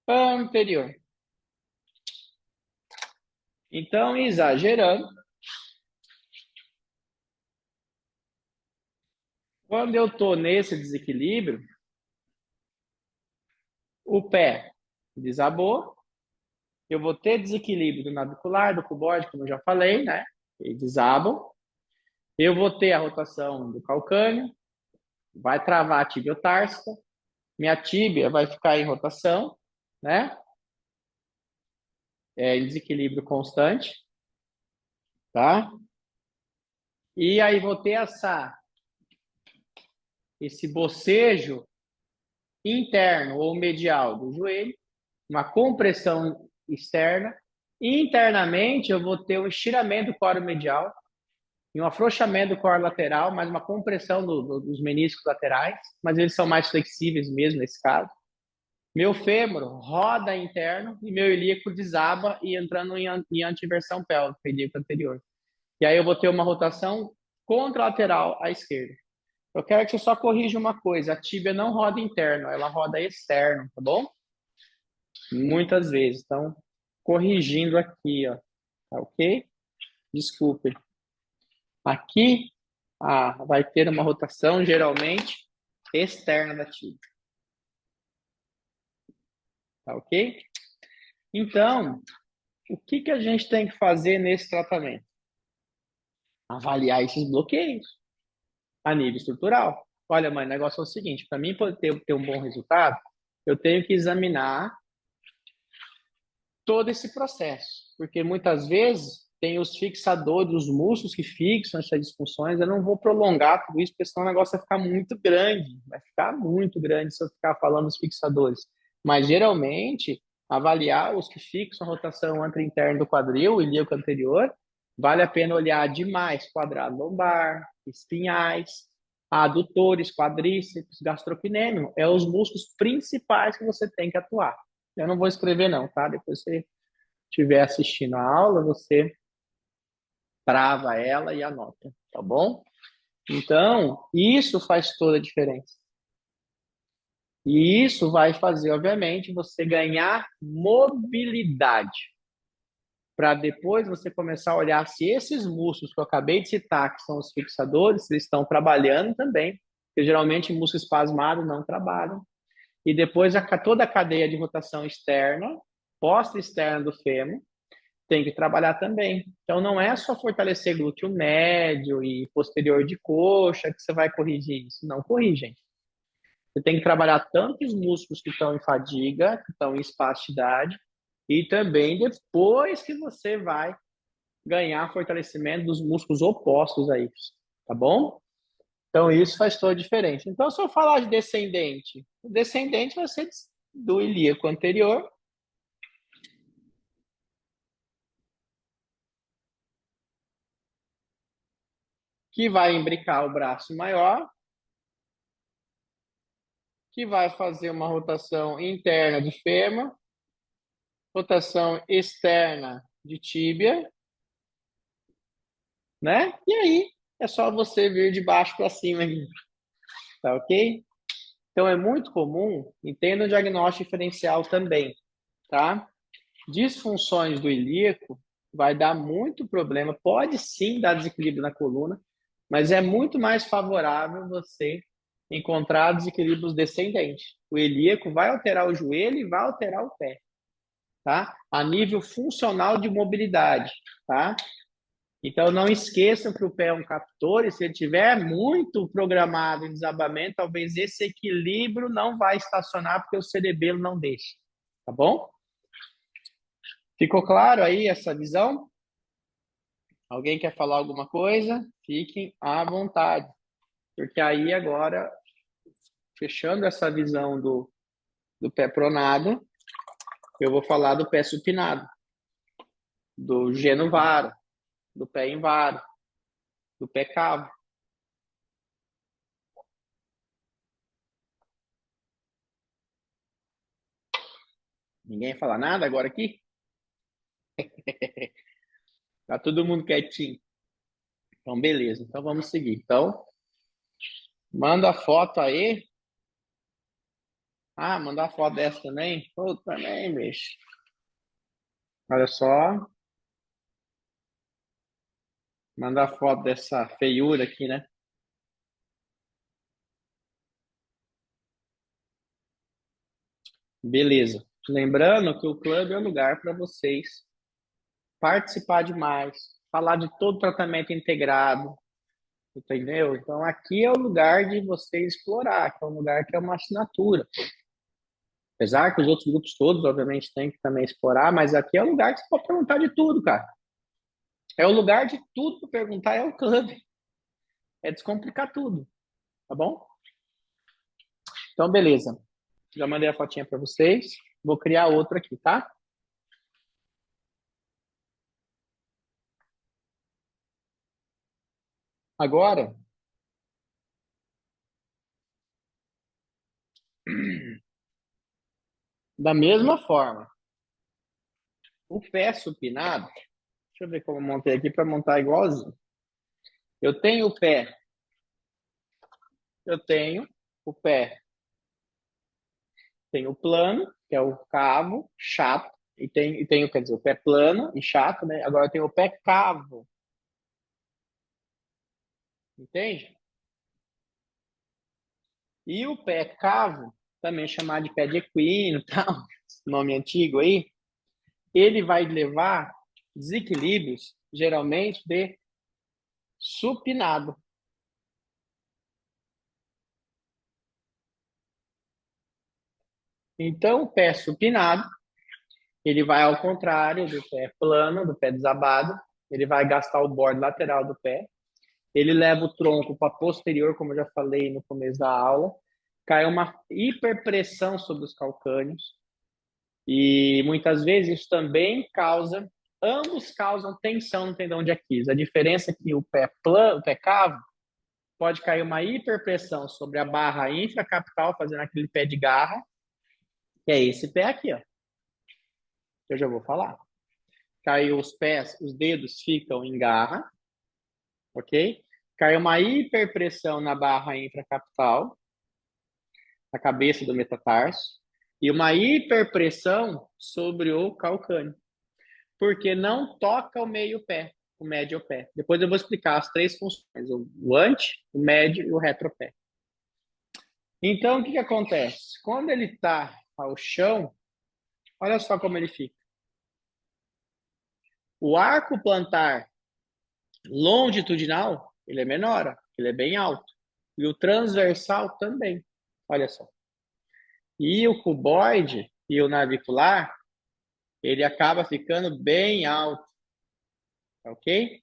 anterior. Então, exagerando, quando eu estou nesse desequilíbrio, o pé desabou, eu vou ter desequilíbrio do navicular, do cuboide, como eu já falei, né? Eles desabam. Eu vou ter a rotação do calcâneo, vai travar a tibiotarsica, minha tíbia vai ficar em rotação, né? Em desequilíbrio constante, tá? E aí vou ter esse bocejo interno ou medial do joelho, uma compressão externa. Internamente, eu vou ter um estiramento do coro medial e um afrouxamento do coro lateral, mais uma compressão dos meniscos laterais, mas eles são mais flexíveis mesmo nesse caso. Meu fêmur roda interno e meu ilíaco desaba e entrando em antiversão pélvica, ilíaco anterior. E aí eu vou ter uma rotação contralateral à esquerda. Eu quero que você só corrija uma coisa: a tíbia não roda interno, ela roda externo, tá bom? Muitas vezes. Então, corrigindo aqui, ó. Tá ok? Desculpe. Aqui vai ter uma rotação geralmente externa da tíbia. Tá ok? Então, o que a gente tem que fazer nesse tratamento? Avaliar esses bloqueios a nível estrutural. Olha, mãe, o negócio é o seguinte: para mim poder ter um bom resultado, eu tenho que examinar todo esse processo, porque muitas vezes tem os fixadores, os músculos que fixam essas disfunções. Eu não vou prolongar tudo isso, porque senão o negócio vai ficar muito grande. Vai ficar muito grande se eu ficar falando dos fixadores. Mas, geralmente, avaliar os que fixam a rotação antra-interna do quadril, ilíaco anterior, vale a pena olhar demais quadrado lombar, espinhais, adutores, quadríceps, gastrocnêmio. É os músculos principais que você tem que atuar. Eu não vou escrever não, tá? Depois você estiver assistindo a aula, você trava ela e anota, tá bom? Então, isso faz toda a diferença. E isso vai fazer, obviamente, você ganhar mobilidade. Para depois você começar a olhar se esses músculos que eu acabei de citar, que são os fixadores, eles estão trabalhando também. Porque geralmente músculo espasmado não trabalham. E depois toda a cadeia de rotação externa, posta externa do fêmur, tem que trabalhar também. Então, não é só fortalecer glúteo médio e posterior de coxa que você vai corrigir isso. Não corrige, gente. Você tem que trabalhar tanto os músculos que estão em fadiga, que estão em espasticidade, e também depois que você vai ganhar fortalecimento dos músculos opostos a isso. Tá bom? Então, isso faz toda a diferença. Então, se eu falar de descendente, o descendente vai ser do ilíaco anterior, que vai imbricar o braço maior, que vai fazer uma rotação interna de fêmur, rotação externa de tíbia, né? E aí é só você vir de baixo para cima aqui, tá ok? Então é muito comum, entenda o diagnóstico diferencial também, tá? Disfunções do ilíaco vai dar muito problema, pode sim dar desequilíbrio na coluna, mas é muito mais favorável você encontrar desequilíbrios descendentes. O ilíaco vai alterar o joelho e vai alterar o pé, tá? A nível funcional de mobilidade, tá? Então não esqueçam que o pé é um captor e se ele tiver muito programado em desabamento, talvez esse equilíbrio não vai estacionar porque o cerebelo não deixa, tá bom? Ficou claro aí essa visão? Alguém quer falar alguma coisa? Fiquem à vontade. Porque aí agora, fechando essa visão do pé pronado, eu vou falar do pé supinado, do genovaro, do pé invaro, do pé cavo. Ninguém fala nada agora aqui? Tá todo mundo quietinho. Então, beleza. Então, vamos seguir. Então, manda a foto aí. Ah, mandar a foto dessa também? Pô, também, bicho. Olha só. Manda a foto dessa feiura aqui, né? Beleza. Lembrando que o clube é o lugar para vocês participar demais, falar de todo o tratamento integrado, entendeu? Então aqui é o lugar de você explorar, que é um lugar que é uma assinatura. Apesar que os outros grupos todos, obviamente, têm que também explorar, mas aqui é o lugar que você pode perguntar de tudo, cara. É o lugar de tudo para perguntar, é o clube. É descomplicar tudo, tá bom? Então, beleza. Já mandei a fotinha para vocês. Vou criar outra aqui, tá? Agora, da mesma forma, o pé supinado, deixa eu ver como eu montei aqui para montar igualzinho. Eu tenho o pé, eu tenho o pé, tenho o plano, que é o cavo, chato, e tenho, quer dizer, o pé plano e chato, né? Agora eu tenho o pé cavo, entende? E o pé cavo, também chamado de pé de equino, tal, nome antigo aí, ele vai levar desequilíbrios, geralmente, de supinado. Então, o pé supinado, ele vai ao contrário do pé plano, do pé desabado, ele vai gastar o bordo lateral do pé, ele leva o tronco para posterior, como eu já falei no começo da aula, cai uma hiperpressão sobre os calcâneos, e muitas vezes isso também causa, ambos causam tensão no tendão de Aquiles. A diferença é que o pé plano, o pé cavo, pode cair uma hiperpressão sobre a barra infracapital, fazendo aquele pé de garra, que é esse pé aqui, ó. Eu já vou falar. Caiu os pés, os dedos ficam em garra, ok? Caiu uma hiperpressão na barra infracapital, na cabeça do metatarso, e uma hiperpressão sobre o calcâneo, porque não toca o meio-pé, o médio-pé. Depois eu vou explicar as três funções, o ante, o médio e o retropé. Então, o que acontece? Quando ele está ao chão, olha só como ele fica. O arco plantar longitudinal, ele é menor, ele é bem alto. E o transversal também, olha só. E o cuboide e o navicular, ele acaba ficando bem alto, ok?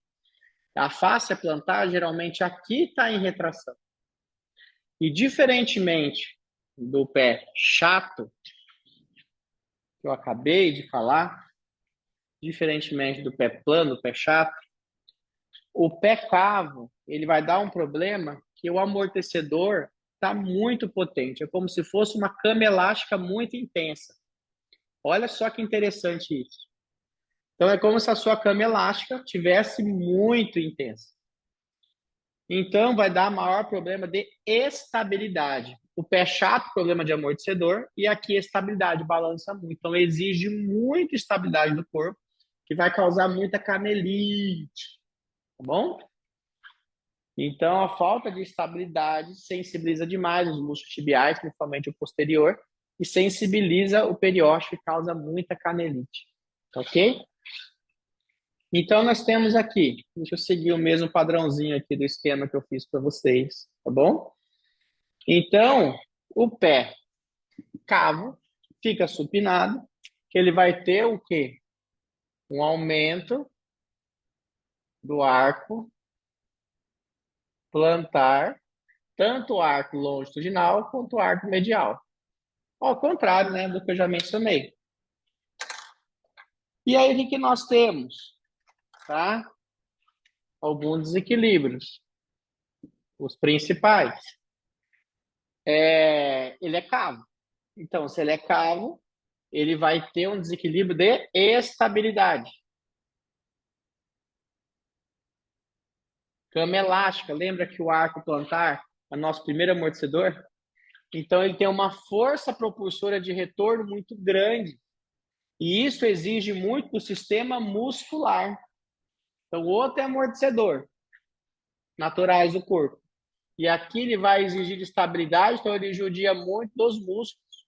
A face plantar, geralmente, aqui está em retração. E diferentemente do pé chato, que eu acabei de falar, diferentemente do pé plano, do pé chato, o pé cavo, ele vai dar um problema que o amortecedor está muito potente. É como se fosse uma cama elástica muito intensa. Olha só que interessante isso. Então, é como se a sua cama elástica tivesse muito intensa. Então, vai dar maior problema de estabilidade. O pé chato, problema de amortecedor, e aqui a estabilidade, balança muito. Então, exige muita estabilidade do corpo, que vai causar muita canelite, tá bom? Então, a falta de estabilidade sensibiliza demais os músculos tibiais, principalmente o posterior, e sensibiliza o periósteo e causa muita canelite, ok? Então, nós temos aqui, deixa eu seguir o mesmo padrãozinho aqui do esquema que eu fiz para vocês, tá bom? Então, o pé cavo fica supinado, que ele vai ter o quê? Um aumento do arco plantar, tanto o arco longitudinal quanto o arco medial. Ao contrário, né, do que eu já mencionei. E aí, o que nós temos? Tá? Alguns desequilíbrios. Os principais. Ele é cavo. Então, se ele é cavo, ele vai ter um desequilíbrio de estabilidade. Cama elástica, lembra que o arco plantar é nosso primeiro amortecedor? Então, ele tem uma força propulsora de retorno muito grande. E isso exige muito do sistema muscular. Então, o outro é amortecedor, naturais do corpo. E aqui ele vai exigir estabilidade, então ele judia muito dos músculos.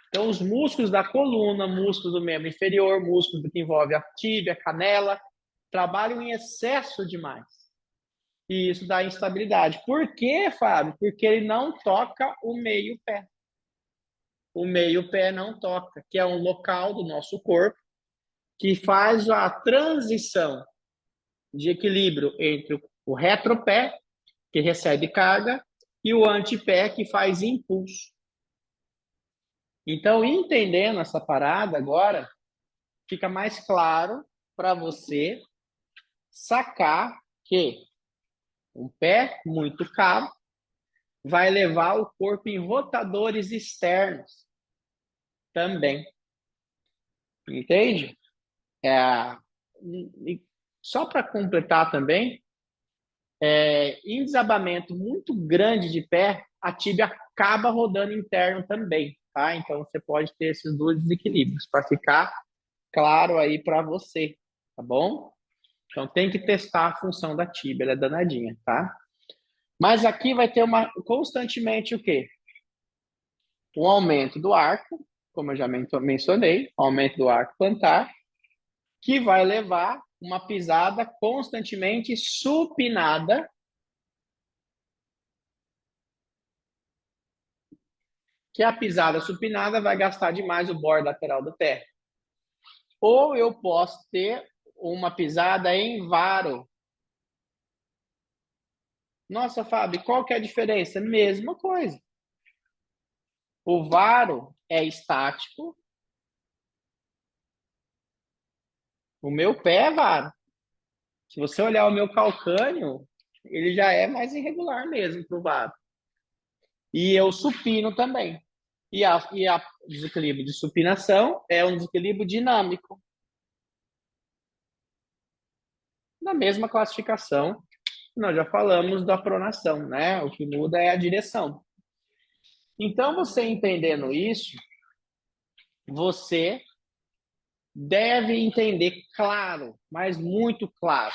Então, os músculos da coluna, músculos do membro inferior, músculos que envolve a tíbia, a canela, trabalham em excesso demais. E isso dá instabilidade. Por quê, Fábio? Porque ele não toca o meio-pé. O meio-pé não toca, que é um local do nosso corpo que faz a transição de equilíbrio entre o retropé, que recebe carga, e o antepé, que faz impulso. Então, entendendo essa parada agora, fica mais claro para você sacar que um pé muito caro vai levar o corpo em rotadores externos também. Entende? E só para completar também, em desabamento muito grande de pé, a tíbia acaba rodando interno também, tá? Então você pode ter esses dois desequilíbrios para ficar claro aí para você, tá bom? Então tem que testar a função da tíbia, ela é danadinha, tá? Mas aqui vai ter constantemente o quê? Um aumento do arco, como eu já mencionei, aumento do arco plantar, que vai levar uma pisada constantemente supinada, que a pisada supinada vai gastar demais o bordo lateral do pé. Ou eu posso ter uma pisada em varo. Nossa, Fábio, qual que é a diferença? Mesma coisa. O varo é estático. O meu pé é varo. Se você olhar o meu calcânio, ele já é mais irregular mesmo para o varo. E eu supino também. E a desequilíbrio de supinação é um desequilíbrio dinâmico. Na mesma classificação, nós já falamos da pronação, né? O que muda é a direção. Então, você entendendo isso, você deve entender claro, mas muito claro,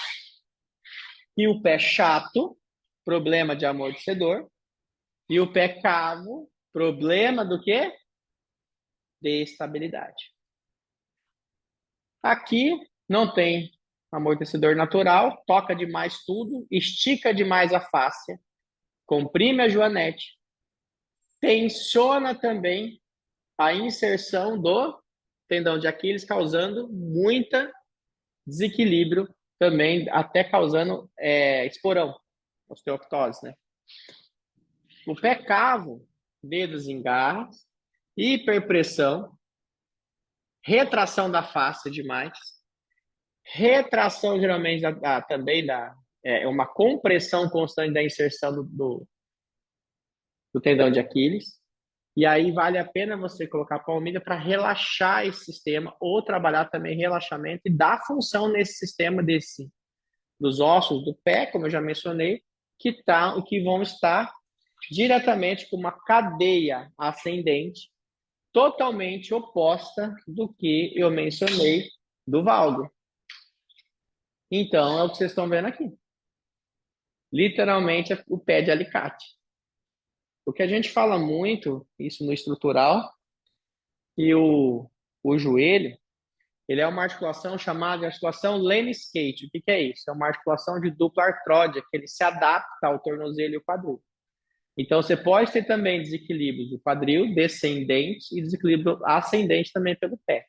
que o pé chato, problema de amortecedor, e o pé cavo, problema do quê? De estabilidade. Aqui não tem amortecedor natural, toca demais tudo, estica demais a face, comprime a joanete, tensiona também a inserção do tendão de Aquiles, causando muita desequilíbrio também, até causando esporão, osteoporose, né? O pé cavo, dedos em garras, hiperpressão, retração da face demais, retração geralmente também uma compressão constante da inserção do tendão de Aquiles. E aí vale a pena você colocar a palmilha para relaxar esse sistema ou trabalhar também relaxamento e dar função nesse sistema dos ossos do pé, como eu já mencionei, que vão estar diretamente com uma cadeia ascendente totalmente oposta do que eu mencionei do valgo. Então, é o que vocês estão vendo aqui. Literalmente, é o pé de alicate. O que a gente fala muito, isso no estrutural, que o joelho, ele é uma articulação chamada articulação Lennox-Gates. O que é isso? É uma articulação de dupla artródia, que ele se adapta ao tornozelo e o quadril. Então, você pode ter também desequilíbrio do quadril descendente e desequilíbrio ascendente também pelo pé.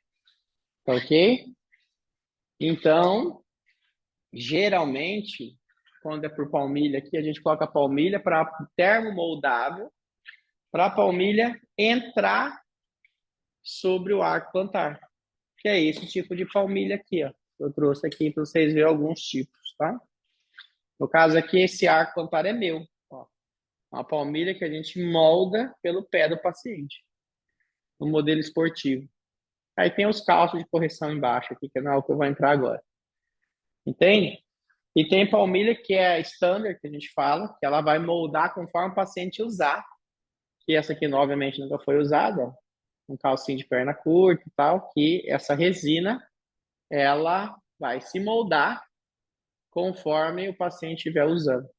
Ok? Então, geralmente, quando é por palmilha aqui, a gente coloca a palmilha para termo moldável, para a palmilha entrar sobre o arco plantar. Que é esse tipo de palmilha aqui, ó. Eu trouxe aqui para vocês verem alguns tipos, tá? No caso aqui, esse arco plantar é meu. Ó. Uma palmilha que a gente molda pelo pé do paciente, no modelo esportivo. Aí tem os calços de correção embaixo aqui, que não é o que eu vou entrar agora. Entende? E tem palmilha que é standard, que a gente fala, que ela vai moldar conforme o paciente usar. Que essa aqui, obviamente, nunca foi usada. Um calcinho de perna curta e tal, que essa resina, ela vai se moldar conforme o paciente estiver usando,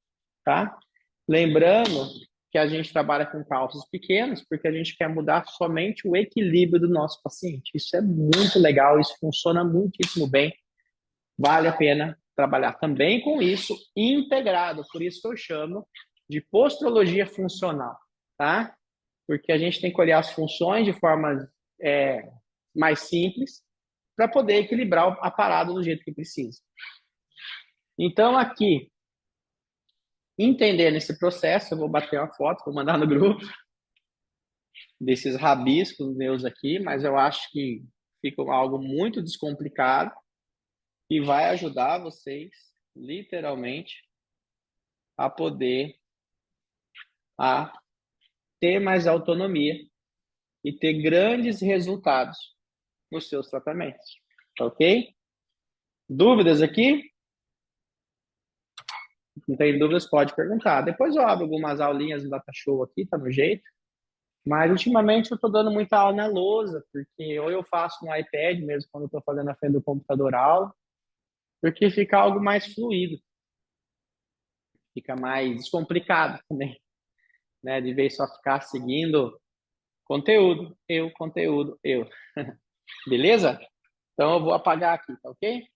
tá? Lembrando que a gente trabalha com calços pequenos porque a gente quer mudar somente o equilíbrio do nosso paciente. Isso é muito legal, isso funciona muitíssimo bem. Vale a pena trabalhar também com isso integrado, por isso que eu chamo de posturologia funcional, tá? Porque a gente tem que olhar as funções de forma mais simples para poder equilibrar a parada do jeito que precisa. Então, aqui, entendendo esse processo, eu vou bater uma foto, vou mandar no grupo desses rabiscos meus aqui, mas eu acho que fica algo muito descomplicado e vai ajudar vocês, literalmente, a poder a ter mais autonomia e ter grandes resultados nos seus tratamentos. Ok? Dúvidas aqui? Não tem dúvidas, pode perguntar. Depois eu abro algumas aulinhas no Data Show aqui, tá no jeito. Mas ultimamente eu estou dando muita aula na lousa, porque ou eu faço no iPad mesmo quando eu estou fazendo na frente do computador aula, porque fica algo mais fluido, fica mais descomplicado também, né? De vez só ficar seguindo conteúdo, eu. Beleza? Então eu vou apagar aqui, tá ok?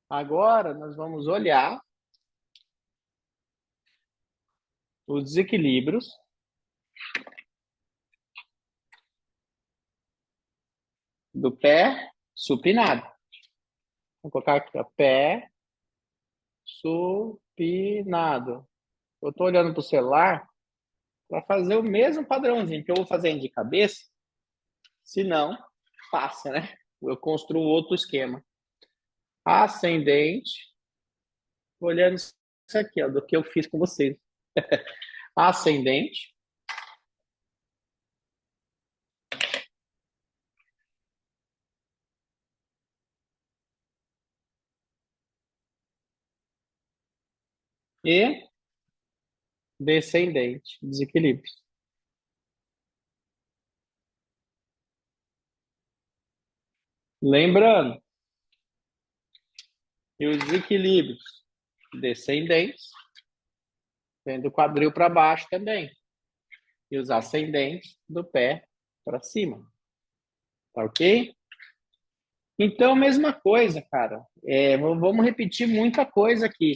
Agora nós vamos olhar os desequilíbrios do pé supinado. Vou colocar aqui, ó, pé supinado. Eu estou olhando para o celular para fazer o mesmo padrãozinho que eu vou fazendo de cabeça, se não, passa, né? Eu construo outro esquema. Ascendente, olhando isso aqui, ó, do que eu fiz com vocês. Ascendente, e descendente, desequilíbrio. Lembrando que os desequilíbrios descendentes vêm do quadril para baixo também. E os ascendentes do pé para cima. Tá ok? Então, mesma coisa, cara. Vamos repetir muita coisa aqui.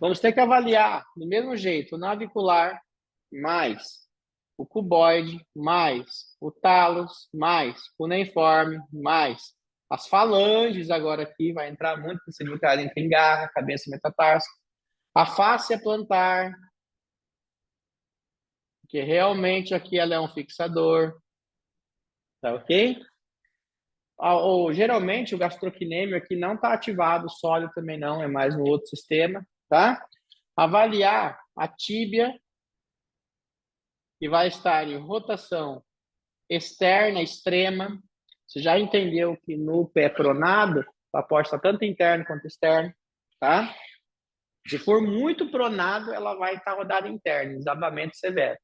Vamos ter que avaliar do mesmo jeito o navicular mais o cuboide mais o talos mais o cuneiforme mais as falanges agora aqui vai entrar muito nesse lugar entre garra, cabeça e metatarso, a fáscia plantar, que realmente aqui ela é um fixador, tá ok? Ou, geralmente o gastrocnêmio aqui não está ativado, o sólido também não, é mais no outro sistema, tá? Avaliar a tíbia, que vai estar em rotação externa, extrema. Você já entendeu que no pé pronado, a aposta tanto interno quanto externo, tá? Se for muito pronado, ela vai estar rodada interna, desabamento severo.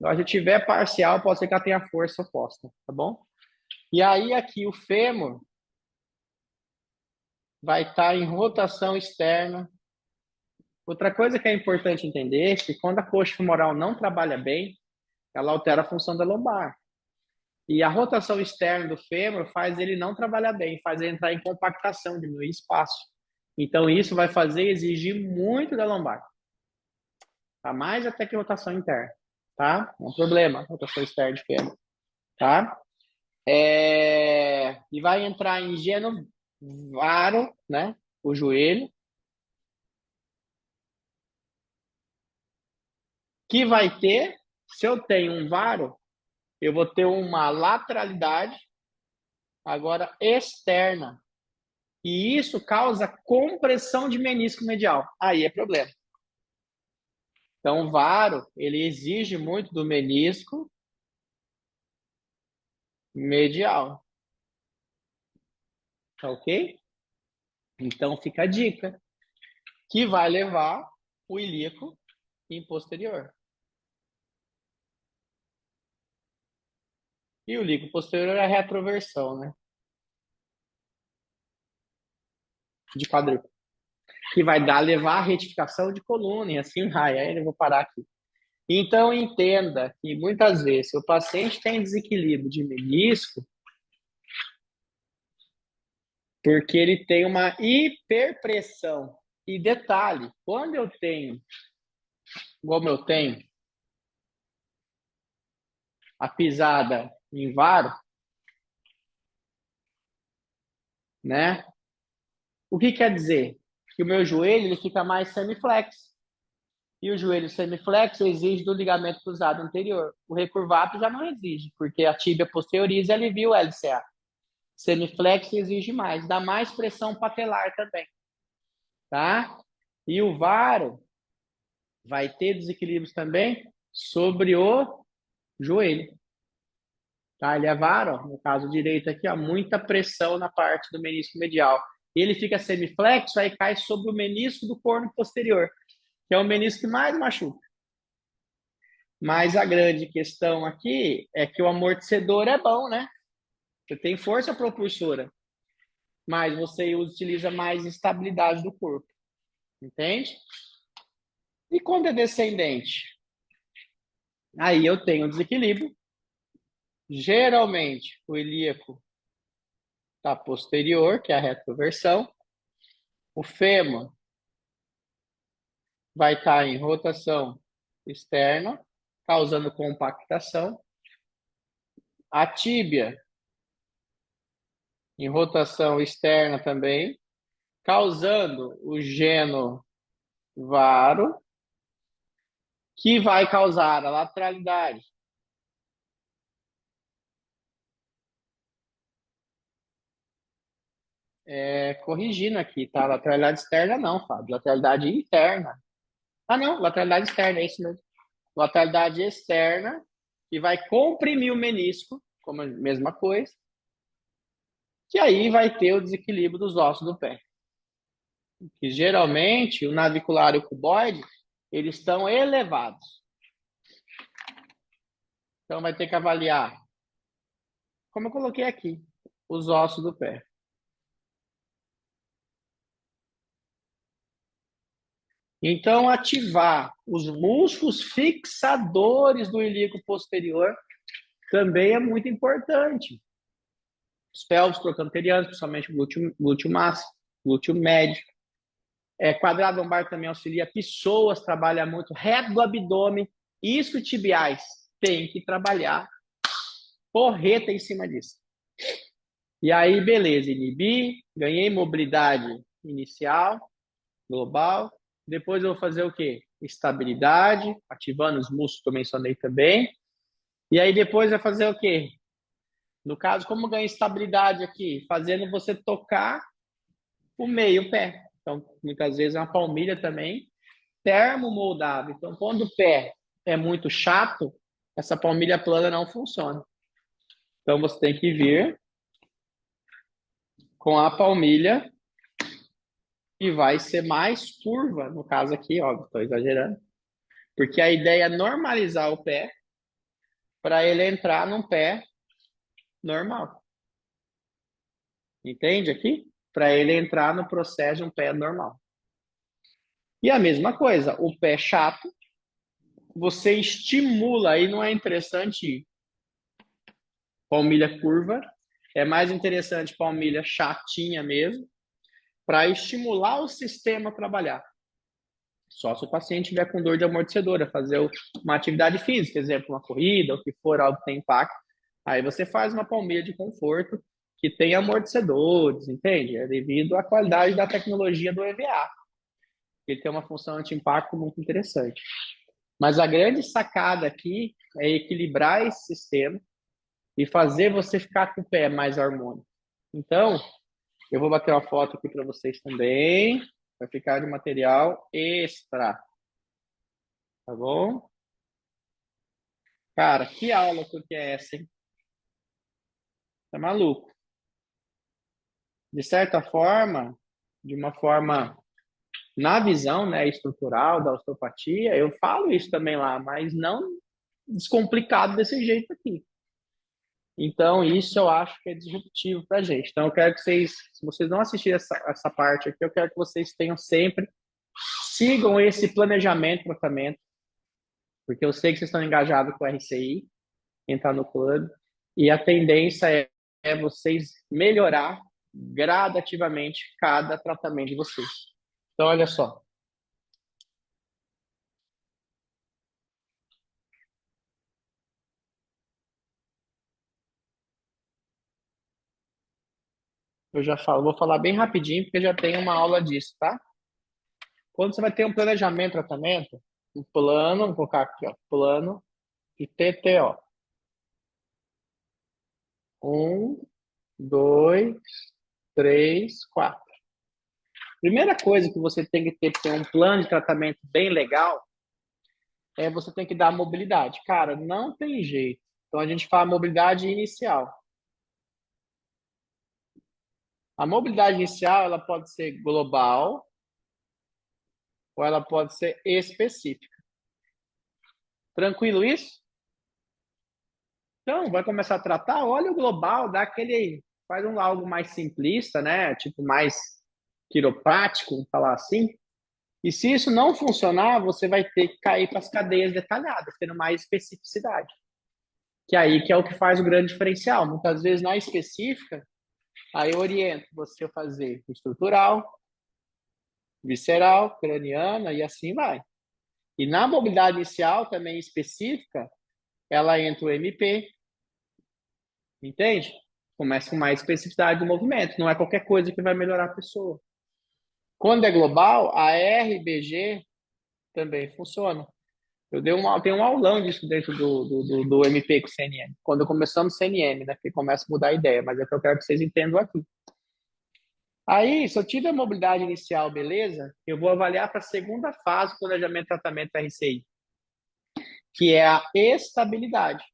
Agora, se tiver parcial, pode ser que ela tenha força oposta, tá bom? E aí, aqui, o fêmur vai estar em rotação externa. Outra coisa que é importante entender é que quando a coxa femoral não trabalha bem, ela altera a função da lombar. E a rotação externa do fêmur faz ele não trabalhar bem, faz ele entrar em compactação, diminuir espaço. Então, isso vai fazer exigir muito da lombar. Tá? Mais até que rotação interna. Tá? Não é um problema, rotação externa de fêmur. Tá? E vai entrar em genovaro, né? O joelho. Que vai ter, se eu tenho um varo, eu vou ter uma lateralidade, agora externa. E isso causa compressão de menisco medial. Aí é problema. Então, o varo, ele exige muito do menisco medial. Tá ok? Então, fica a dica, que vai levar o ilíaco em posterior. E o ilíaco posterior é a retroversão, né? De quadril. Que vai levar a retificação de coluna, e assim vai. Aí eu vou parar aqui. Então, entenda que muitas vezes, se o paciente tem desequilíbrio de menisco, porque ele tem uma hiperpressão. E detalhe, quando eu tenho, como eu tenho, a pisada em varo, né? O que quer dizer? Que o meu joelho ele fica mais semiflexo. E o joelho semiflexo exige do ligamento cruzado anterior. O recurvato já não exige, porque a tíbia posterioriza e alivia o LCA. Semiflexo exige mais, dá mais pressão patelar também, tá? E o varo vai ter desequilíbrios também sobre o joelho, tá? Ele é varo, ó, no caso direito aqui, ó, muita pressão na parte do menisco medial. Ele fica semiflexo, aí cai sobre o menisco do corno posterior, que é o menisco que mais machuca. Mas a grande questão aqui é que o amortecedor é bom, né? Você tem força propulsora, mas você utiliza mais estabilidade do corpo, entende? E quando é descendente? Aí eu tenho desequilíbrio. Geralmente, o ilíaco está posterior, que é a retroversão. O fêmur vai estar em rotação externa, causando compactação. A tíbia em rotação externa também, causando o genovaro, que vai causar a lateralidade. Corrigindo aqui, tá? Lateralidade externa não, Fábio. Lateralidade interna. Ah, não, lateralidade externa, é isso mesmo. Lateralidade externa, que vai comprimir o menisco, como a mesma coisa, que aí vai ter o desequilíbrio dos ossos do pé. Que geralmente o navicular e o cuboide, eles estão elevados. Então vai ter que avaliar, como eu coloquei aqui, os ossos do pé. Então, ativar os músculos fixadores do ilíaco posterior também é muito importante. Os pélvicos trochanterianos, principalmente glúteo máximo, glúteo médio. Quadrado lombar também auxilia pessoas, trabalha muito. Reto do abdômen, isquiotibiais, tem que trabalhar porreta em cima disso. E aí, beleza, inibir, ganhei mobilidade inicial, global. Depois eu vou fazer o quê? Estabilidade, ativando os músculos que eu mencionei também. E aí depois vai fazer o quê? No caso, como ganha estabilidade aqui? Fazendo você tocar o meio pé. Então, muitas vezes é uma palmilha também termomoldável. Então, quando o pé é muito chato, essa palmilha plana não funciona. Então, você tem que vir com a palmilha e vai ser mais curva, no caso aqui, ó, estou exagerando, porque a ideia é normalizar o pé para ele entrar num pé normal. Entende aqui? Para ele entrar no processo de um pé normal. E a mesma coisa, o pé chato, você estimula, aí não é interessante palmilha curva, é mais interessante palmilha chatinha mesmo, para estimular o sistema a trabalhar. Só se o paciente tiver com dor de amortecedora, fazer uma atividade física, exemplo, uma corrida, o que for, algo que tem impacto, aí você faz uma palmilha de conforto que tem amortecedores, entende? É devido à qualidade da tecnologia do EVA. Ele tem uma função anti-impacto muito interessante. Mas a grande sacada aqui é equilibrar esse sistema e fazer você ficar com o pé mais harmônico. Então, eu vou bater uma foto aqui para vocês também. Vai ficar de material extra. Tá bom? Cara, que aula que é essa, hein? Tá maluco? De certa forma, de uma forma, na visão, né, estrutural da osteopatia, eu falo isso também lá, mas não descomplicado desse jeito aqui. Então, isso eu acho que é disruptivo para a gente. Então, eu quero que vocês, se vocês não assistirem essa parte aqui, eu quero que vocês tenham sempre, sigam esse planejamento de tratamento, porque eu sei que vocês estão engajados com o RCI, entrar no clube, e a tendência é vocês melhorar gradativamente cada tratamento de vocês. Então, olha só. Eu já falo, vou falar bem rapidinho, porque já tem uma aula disso, tá? Quando você vai ter um planejamento de tratamento, um plano, vou colocar aqui, ó, plano e TTO. 1, 2, 3, 4. Primeira coisa que você tem que ter um plano de tratamento bem legal é você tem que dar mobilidade. Cara, não tem jeito. Então a gente fala mobilidade inicial. A mobilidade inicial, ela pode ser global ou ela pode ser específica. Tranquilo isso? Então, vai começar a tratar, olha o global, dá aquele, faz algo mais simplista, né? Tipo mais quiroprático, vamos falar assim. E se isso não funcionar, você vai ter que cair para as cadeias detalhadas, tendo mais especificidade. Que aí que é o que faz o grande diferencial. Muitas vezes na específica, aí eu oriento você a fazer estrutural, visceral, craniana e assim vai. E na mobilidade inicial, também específica, ela entra o MP, entende? Começa com mais especificidade do movimento. Não é qualquer coisa que vai melhorar a pessoa. Quando é global, a RBG também funciona. Tenho um aulão disso dentro do MP com o CNM. Quando começamos CNM, né? Que começa a mudar a ideia, mas é o que eu quero que vocês entendam aqui. Aí, se eu tiver a mobilidade inicial, beleza, eu vou avaliar para a segunda fase do planejamento e tratamento RCI, que é a estabilidade.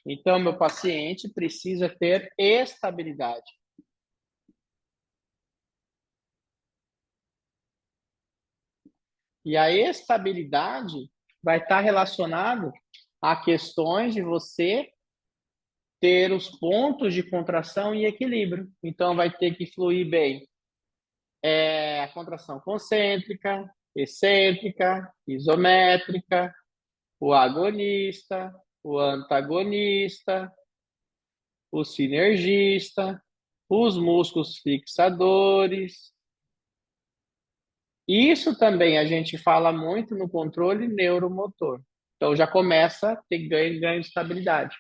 Então, meu paciente precisa ter estabilidade. E a estabilidade vai estar relacionado a questões de você ter os pontos de contração e equilíbrio. Então, vai ter que fluir bem a contração concêntrica, excêntrica, isométrica, o agonista, o antagonista, o sinergista, os músculos fixadores. Isso também a gente fala muito no controle neuromotor. Então já começa a ter ganho de estabilidade.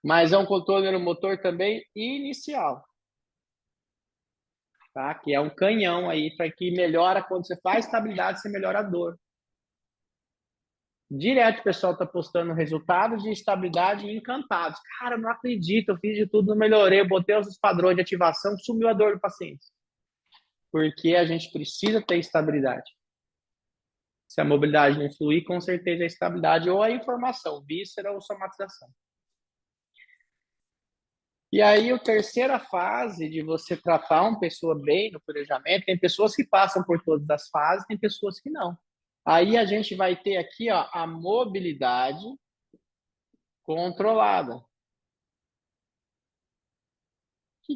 Mas é um controle neuromotor também inicial, tá? Que é um canhão aí para que melhora quando você faz estabilidade, você melhora a dor. Direto o pessoal está postando resultados de estabilidade e encantados. Cara, eu não acredito, eu fiz de tudo, não melhorei, eu botei os padrões de ativação, sumiu a dor do paciente. Porque a gente precisa ter estabilidade. Se a mobilidade não fluir, com certeza a estabilidade ou a informação, víscera ou somatização. E aí, a terceira fase de você tratar uma pessoa bem no planejamento, tem pessoas que passam por todas as fases, tem pessoas que não. Aí a gente vai ter aqui, ó, a mobilidade controlada. O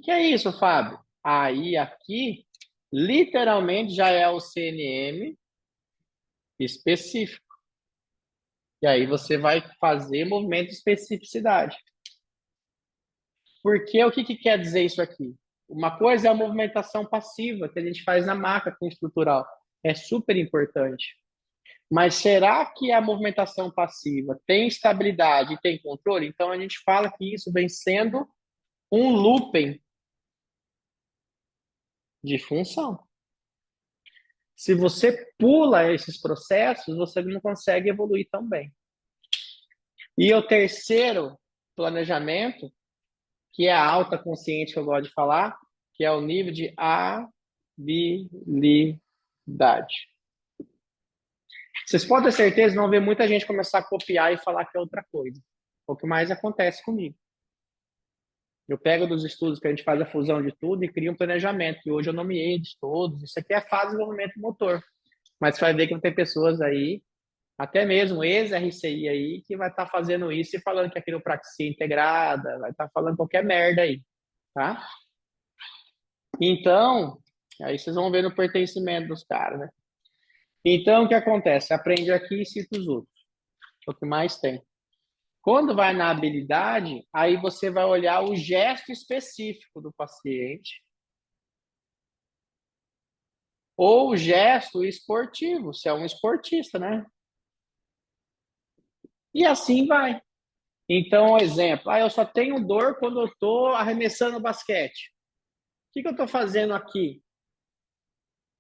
que é isso, Fábio? Aí aqui, literalmente, já é o CNM específico. E aí você vai fazer movimento de especificidade. Porque o que quer dizer isso aqui? Uma coisa é a movimentação passiva que a gente faz na maca com estrutural. É super importante. Mas será que a movimentação passiva tem estabilidade e tem controle? Então a gente fala que isso vem sendo um looping de função. Se você pula esses processos, você não consegue evoluir tão bem. E o terceiro planejamento, que é a alta consciente que eu gosto de falar, que é o nível de habilidade. Vocês podem ter certeza, não ver muita gente começar a copiar e falar que é outra coisa. É o que mais acontece comigo. Eu pego dos estudos que a gente faz a fusão de tudo e crio um planejamento, que hoje eu nomeei de todos. Isso aqui é a fase de desenvolvimento motor. Mas você vai ver que tem pessoas aí, até mesmo ex-RCI aí, que vai estar fazendo isso e falando que é quiropraxia integrada, vai estar falando qualquer merda aí, tá? Então, aí vocês vão ver no pertencimento dos caras, né? Então, o que acontece? Aprende aqui e cita os outros. É o que mais tem. Quando vai na habilidade, aí você vai olhar o gesto específico do paciente ou o gesto esportivo, se é um esportista, né? E assim vai. Então, exemplo, eu só tenho dor quando eu estou arremessando basquete. O que eu estou fazendo aqui?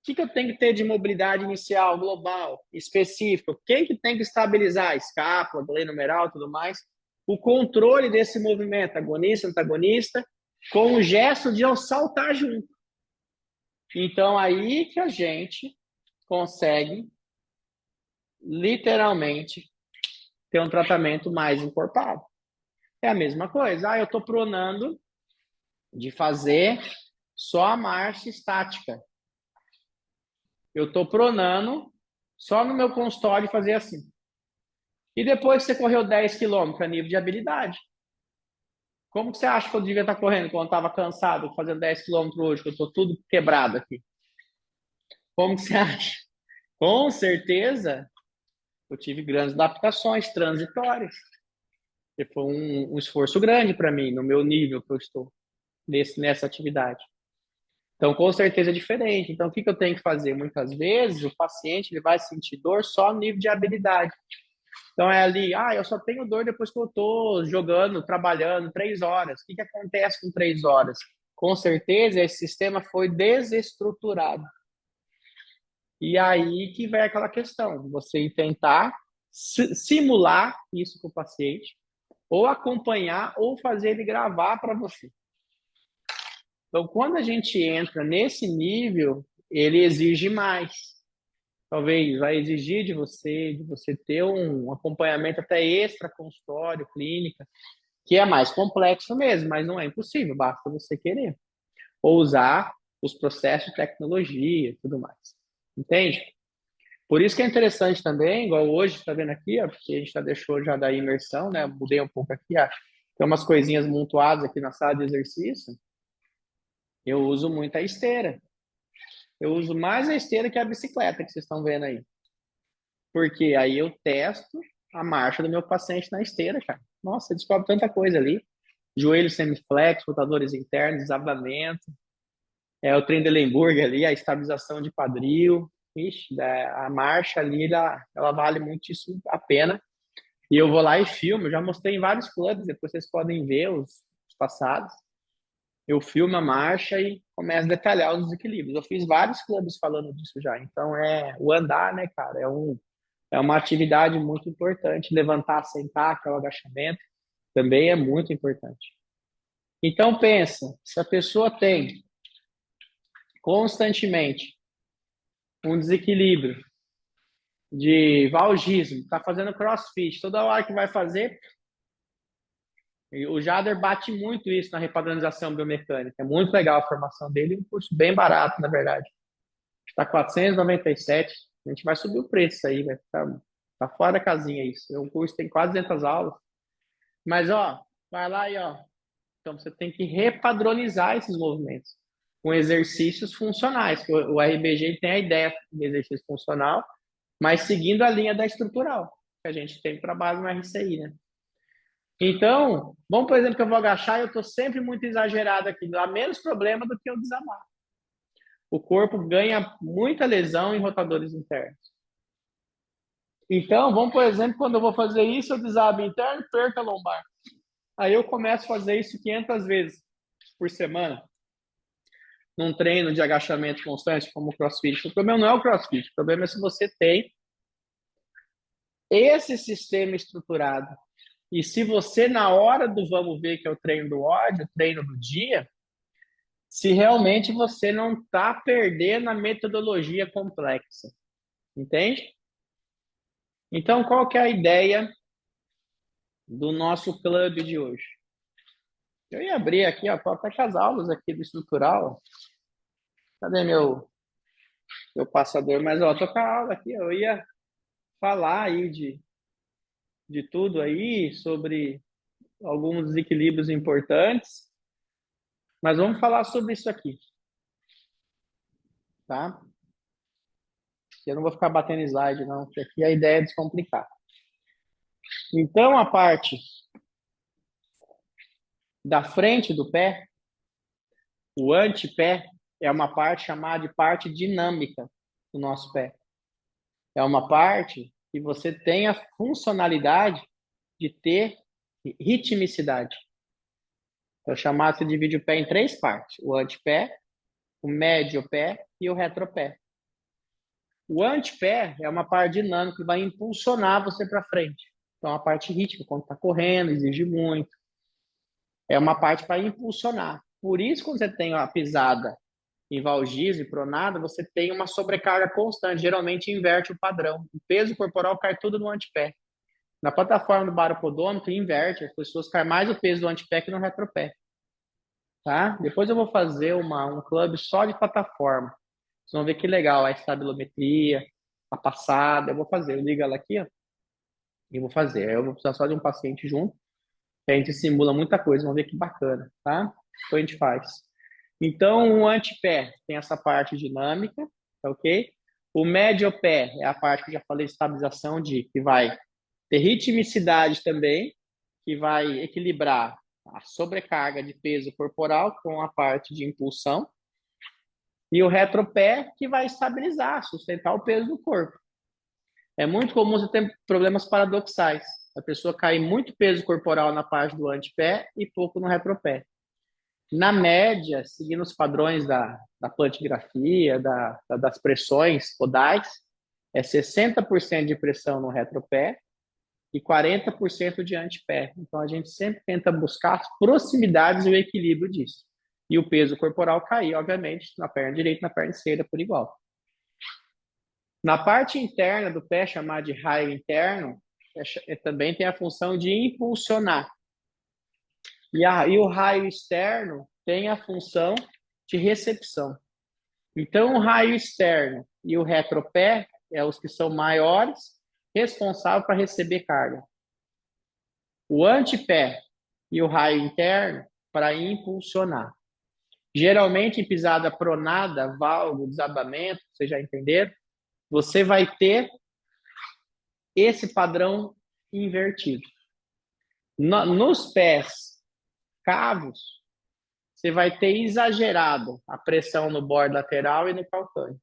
O que eu tenho que ter de mobilidade inicial, global, específico? Quem que tem que estabilizar? A escápula, lei numeral, tudo mais. O controle desse movimento, agonista, antagonista, com o gesto de eu saltar junto. Então, aí que a gente consegue, literalmente, ter um tratamento mais encorpado. É a mesma coisa. Eu estou pronando de fazer só a marcha estática. Eu estou pronando só no meu consultório fazer assim. E depois que você correu 10 quilômetros a nível de habilidade. Como que você acha que eu devia estar correndo quando eu estava cansado, fazendo 10 quilômetros hoje, que eu estou tudo quebrado aqui? Como que você acha? Com certeza, eu tive grandes adaptações transitórias. E foi um esforço grande para mim, no meu nível que eu estou nessa atividade. Então, com certeza é diferente. Então, o que eu tenho que fazer? Muitas vezes, o paciente ele vai sentir dor só no nível de habilidade. Então, é ali, eu só tenho dor depois que eu estou jogando, trabalhando 3 horas. O que acontece com 3 horas? Com certeza, esse sistema foi desestruturado. E aí que vem aquela questão, você tentar simular isso com o paciente, ou acompanhar, ou fazer ele gravar para você. Então, quando a gente entra nesse nível, ele exige mais. Talvez vai exigir de você ter um acompanhamento até extra consultório, clínica, que é mais complexo mesmo, mas não é impossível, basta você querer. Ou usar os processos de tecnologia e tudo mais. Entende? Por isso que é interessante também, igual hoje, está vendo aqui, porque a gente já deixou já da imersão, né? Mudei um pouco aqui, tem umas coisinhas montuadas aqui na sala de exercício. Eu uso muito a esteira. Eu uso mais a esteira que a bicicleta que vocês estão vendo aí. Porque aí eu testo a marcha do meu paciente na esteira, cara. Nossa, você descobre tanta coisa ali. Joelho semiflexo, rotadores internos, desabamento. O Trendelenburg ali, a estabilização de quadril. Ixi, a marcha ali, ela vale muito isso a pena. E eu vou lá e filmo. Já mostrei em vários clubes, depois vocês podem ver os passados. Eu filmo a marcha e começo a detalhar os desequilíbrios. Eu fiz vários clubes falando disso já. Então, o andar, né, cara, É uma atividade muito importante. Levantar, sentar, que é o agachamento, também é muito importante. Então, pensa, se a pessoa tem constantemente um desequilíbrio de valgismo, está fazendo crossfit, toda hora que vai fazer, o Jader bate muito isso na repadronização biomecânica. É muito legal a formação dele, um curso bem barato, na verdade. Está 497, a gente vai subir o preço aí, vai ficar tá fora da casinha isso. É um curso que tem quase 200 aulas. Mas, ó, vai lá e, ó, então você tem que repadronizar esses movimentos com exercícios funcionais, que o RBG tem a ideia de exercício funcional, mas seguindo a linha da estrutural, que a gente tem para base no RCI, né? Então, vamos, por exemplo, que eu vou agachar e eu estou sempre muito exagerado aqui, dá menos problema do que eu desamar. O corpo ganha muita lesão em rotadores internos. Então, vamos, por exemplo, quando eu vou fazer isso, eu desabo interno e perco a lombar. Aí eu começo a fazer isso 500 vezes por semana, num treino de agachamento constante, como o CrossFit. O problema não é o CrossFit, o problema é se você tem esse sistema estruturado. E se você, na hora do vamos ver, que é o treino do ódio, o treino do dia, se realmente você não está perdendo a metodologia complexa. Entende? Então, qual que é a ideia do nosso clube de hoje? Eu ia abrir aqui, ó, até com as aulas aqui do estrutural. Cadê meu passador? Mas, ó, tô com a aula aqui, eu ia falar aí de tudo aí, sobre alguns desequilíbrios importantes, mas vamos falar sobre isso aqui, tá? Eu não vou ficar batendo slide, não, porque aqui a ideia é descomplicar. Então, a parte da frente do pé, o antepé, é uma parte chamada de parte dinâmica do nosso pé. É uma parte que você tem a funcionalidade de ter ritmicidade. É chamado, se divide o pé em três partes: o antepé, o médio pé e o retropé. O antepé é uma parte dinâmica que vai impulsionar você para frente. Então, a parte rítmica, quando está correndo, exige muito. É uma parte para impulsionar. Por isso, quando você tem a pisada em valgismo e pronada, você tem uma sobrecarga constante. Geralmente, inverte o padrão. O peso corporal cai tudo no antepé. Na plataforma do baropodômetro, inverte. As pessoas caem mais o peso do antepé que no retropé. Tá? Depois eu vou fazer um clube só de plataforma. Vocês vão ver que legal a estabilometria, a passada. Eu vou fazer. Eu ligo ela aqui, ó, e vou fazer. Aí eu vou precisar só de um paciente junto. Que a gente simula muita coisa. Vamos ver que bacana, tá? Depois a gente faz. Então, o antepé tem essa parte dinâmica, tá ok? O médio pé é a parte que eu já falei de estabilização, que vai ter ritmicidade também, que vai equilibrar a sobrecarga de peso corporal com a parte de impulsão. E o retropé, que vai estabilizar, sustentar o peso do corpo. É muito comum você ter problemas paradoxais. A pessoa cair muito peso corporal na parte do antepé e pouco no retropé. Na média, seguindo os padrões da plantigrafia, das pressões podais, é 60% de pressão no retropé e 40% de antepé. Então, a gente sempre tenta buscar as proximidades e o equilíbrio disso. E o peso corporal cair, obviamente, na perna direita e na perna esquerda por igual. Na parte interna do pé, chamada de raio interno, também tem a função de impulsionar. E o raio externo tem a função de recepção. Então, o raio externo e o retropé é os que são maiores, responsáveis para receber carga. O antepé e o raio interno para impulsionar. Geralmente, em pisada pronada, valgo, desabamento, vocês já entenderam, você vai ter esse padrão invertido. Nos pés cavos, você vai ter exagerado a pressão no bordo lateral e no calcâneo.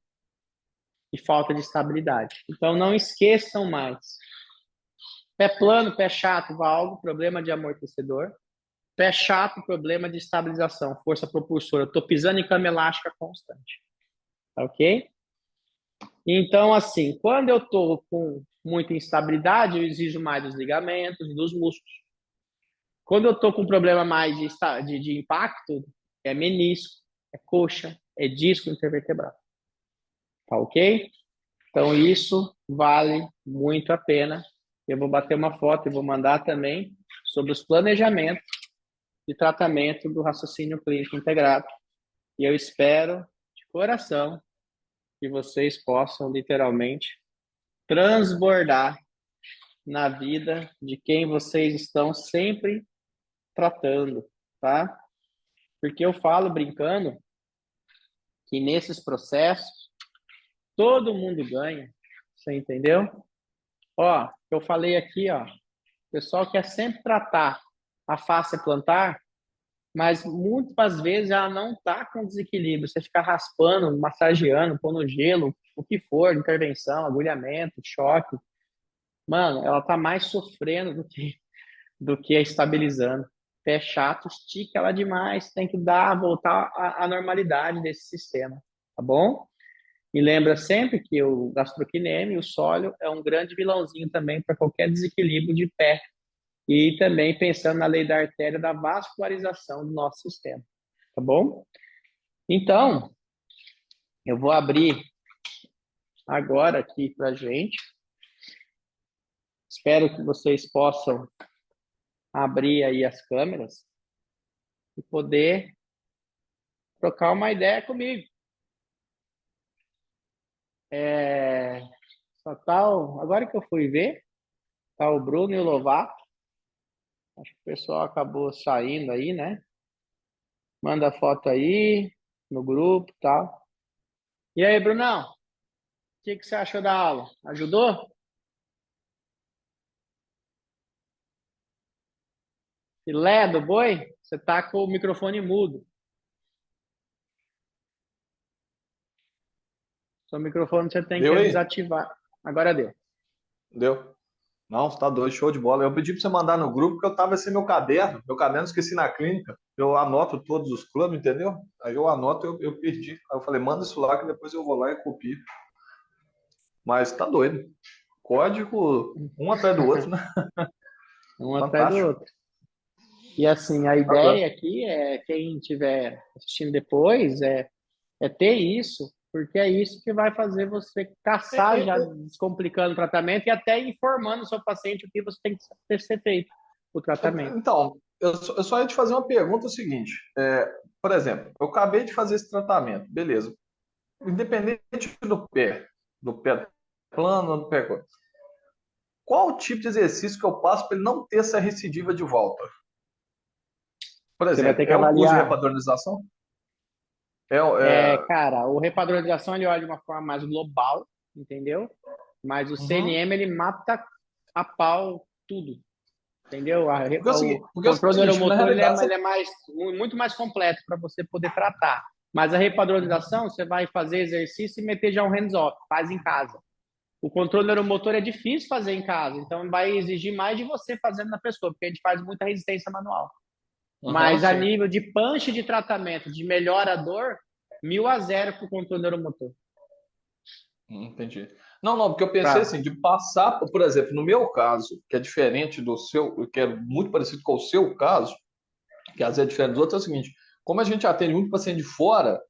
E falta de estabilidade. Então, não esqueçam mais. Pé plano, pé chato, valgo, problema de amortecedor. Pé chato, problema de estabilização, força propulsora. Estou pisando em cama elástica constante. Ok? Então, assim, quando eu estou com muita instabilidade, eu exijo mais dos ligamentos, dos músculos. Quando eu estou com um problema mais de impacto, é menisco, é coxa, é disco intervertebral. Tá ok? Então, isso vale muito a pena. Eu vou bater uma foto e vou mandar também sobre os planejamentos de tratamento do raciocínio clínico integrado. E eu espero, de coração, que vocês possam literalmente transbordar na vida de quem vocês estão sempre tratando, tá? Porque eu falo brincando que nesses processos todo mundo ganha, você entendeu? Ó, eu falei aqui, ó, o pessoal quer sempre tratar a face plantar, mas muitas vezes ela não tá com desequilíbrio. Você fica raspando, massageando, pondo gelo, o que for, intervenção, agulhamento, choque. Mano, ela tá mais sofrendo do que estabilizando. É chato, estica ela demais, tem que voltar à normalidade desse sistema, tá bom? E lembra sempre que o gastrocnêmio, o sólio, é um grande vilãozinho também para qualquer desequilíbrio de pé. E também pensando na lei da artéria, da vascularização do nosso sistema, tá bom? Então, eu vou abrir agora aqui para gente. Espero que vocês possam abrir aí as câmeras e poder trocar uma ideia comigo. Só tal, agora que eu fui ver, tá o Bruno e o Lovato. Acho que o pessoal acabou saindo aí, né? Manda foto aí no grupo e tal. E aí, Brunão? O que você achou da aula? Ajudou? Filé do boi? Você tá com o microfone mudo. Seu microfone você tem Deu que aí? desativar. Agora deu. Deu. Não, você tá doido, show de bola. Eu pedi pra você mandar no grupo porque eu tava sem meu caderno. Meu caderno eu esqueci na clínica. Eu anoto todos os clubes, entendeu? Aí eu anoto, eu perdi. Aí eu falei, manda isso lá que depois eu vou lá e copio. Mas tá doido. Código um atrás do outro, né? Um atrás do Fantástico. outro. E assim, a Agora. ideia aqui é, quem estiver assistindo depois, é ter isso, porque é isso que vai fazer você É, caçar é, já é, descomplicando o tratamento e até informando o seu paciente o que você tem que ser feito o tratamento. Então, eu só ia te fazer uma pergunta seguinte. Por exemplo, eu acabei de fazer esse tratamento, beleza. Independente do pé plano, do pé. Qual o tipo de exercício que eu passo para ele não ter essa recidiva de volta? Por Você vai exemplo, ter que é o uso de avaliar. repadronização? É. Cara, o repadronização ele olha de uma forma mais global, entendeu? Mas o Uhum. CNM ele mata a pau tudo, entendeu? O Porque é o controle seguinte, na neuromotor realidade, ele é muito mais completo para você poder tratar. Mas a repadronização, você vai fazer exercício e meter já um hands-off, faz em casa. O controle neuromotor é difícil fazer em casa, então vai exigir mais de você fazendo na pessoa, porque a gente faz muita resistência manual. aham, Mas a sim. nível de punch de tratamento, de melhora a dor, 1000-0 para o controle neuromotor. Entendi. Não, não, porque eu pensei Pra... assim, de passar, por exemplo, no meu caso, que é diferente do seu, que é muito parecido com o seu caso, que às vezes é diferente dos outros, é o seguinte, como a gente atende muito paciente de fora,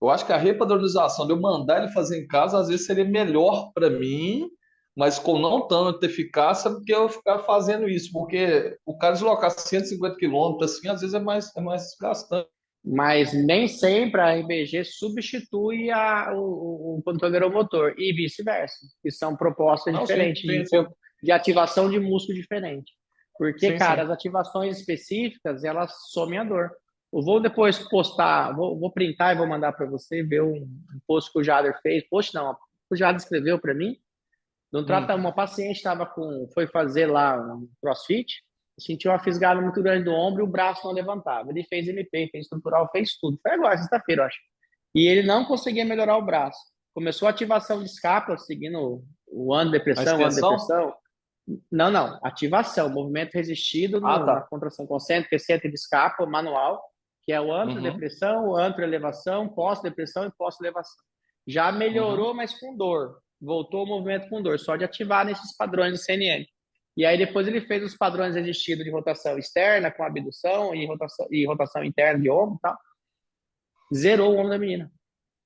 eu acho que a repadronização de eu mandar ele fazer em casa, às vezes seria melhor para mim, mas com não tanta eficácia do que eu ficar fazendo isso, porque o cara deslocar 150 quilômetros, assim, às vezes é mais gastante. Mas nem sempre a RBG substitui o controle neuromotor e vice-versa, que são propostas Não, sim, diferentes sim, sim, de ativação de músculo diferente. Porque, sim, cara, as sim. ativações específicas, elas somem a dor. Eu vou depois postar, vou printar e vou mandar para você ver um post que o Jader fez. Post não, o Jader escreveu para mim. Não trata, Hum, uma paciente foi fazer lá um CrossFit, sentiu uma fisgada muito grande do ombro e o braço não levantava. Ele fez MP, fez estrutural, fez tudo. Foi agora, sexta-feira, eu acho. E ele não conseguia melhorar o braço. Começou a ativação de escápula, seguindo a o ano extensão? depressão. Não, não. Ativação, movimento resistido Ah, na tá. contração concêntrica, excêntrica de escápula, manual, que é o Uhum, antrodepressão, o antroelevação, pós-depressão e pós-elevação. Já uhum. melhorou, mas com dor. voltou o movimento com dor, só de ativar nesses padrões do CNN. E aí depois ele fez os padrões resistidos de rotação externa com abdução e rotação interna de ombro e tal. Zerou o ombro da menina.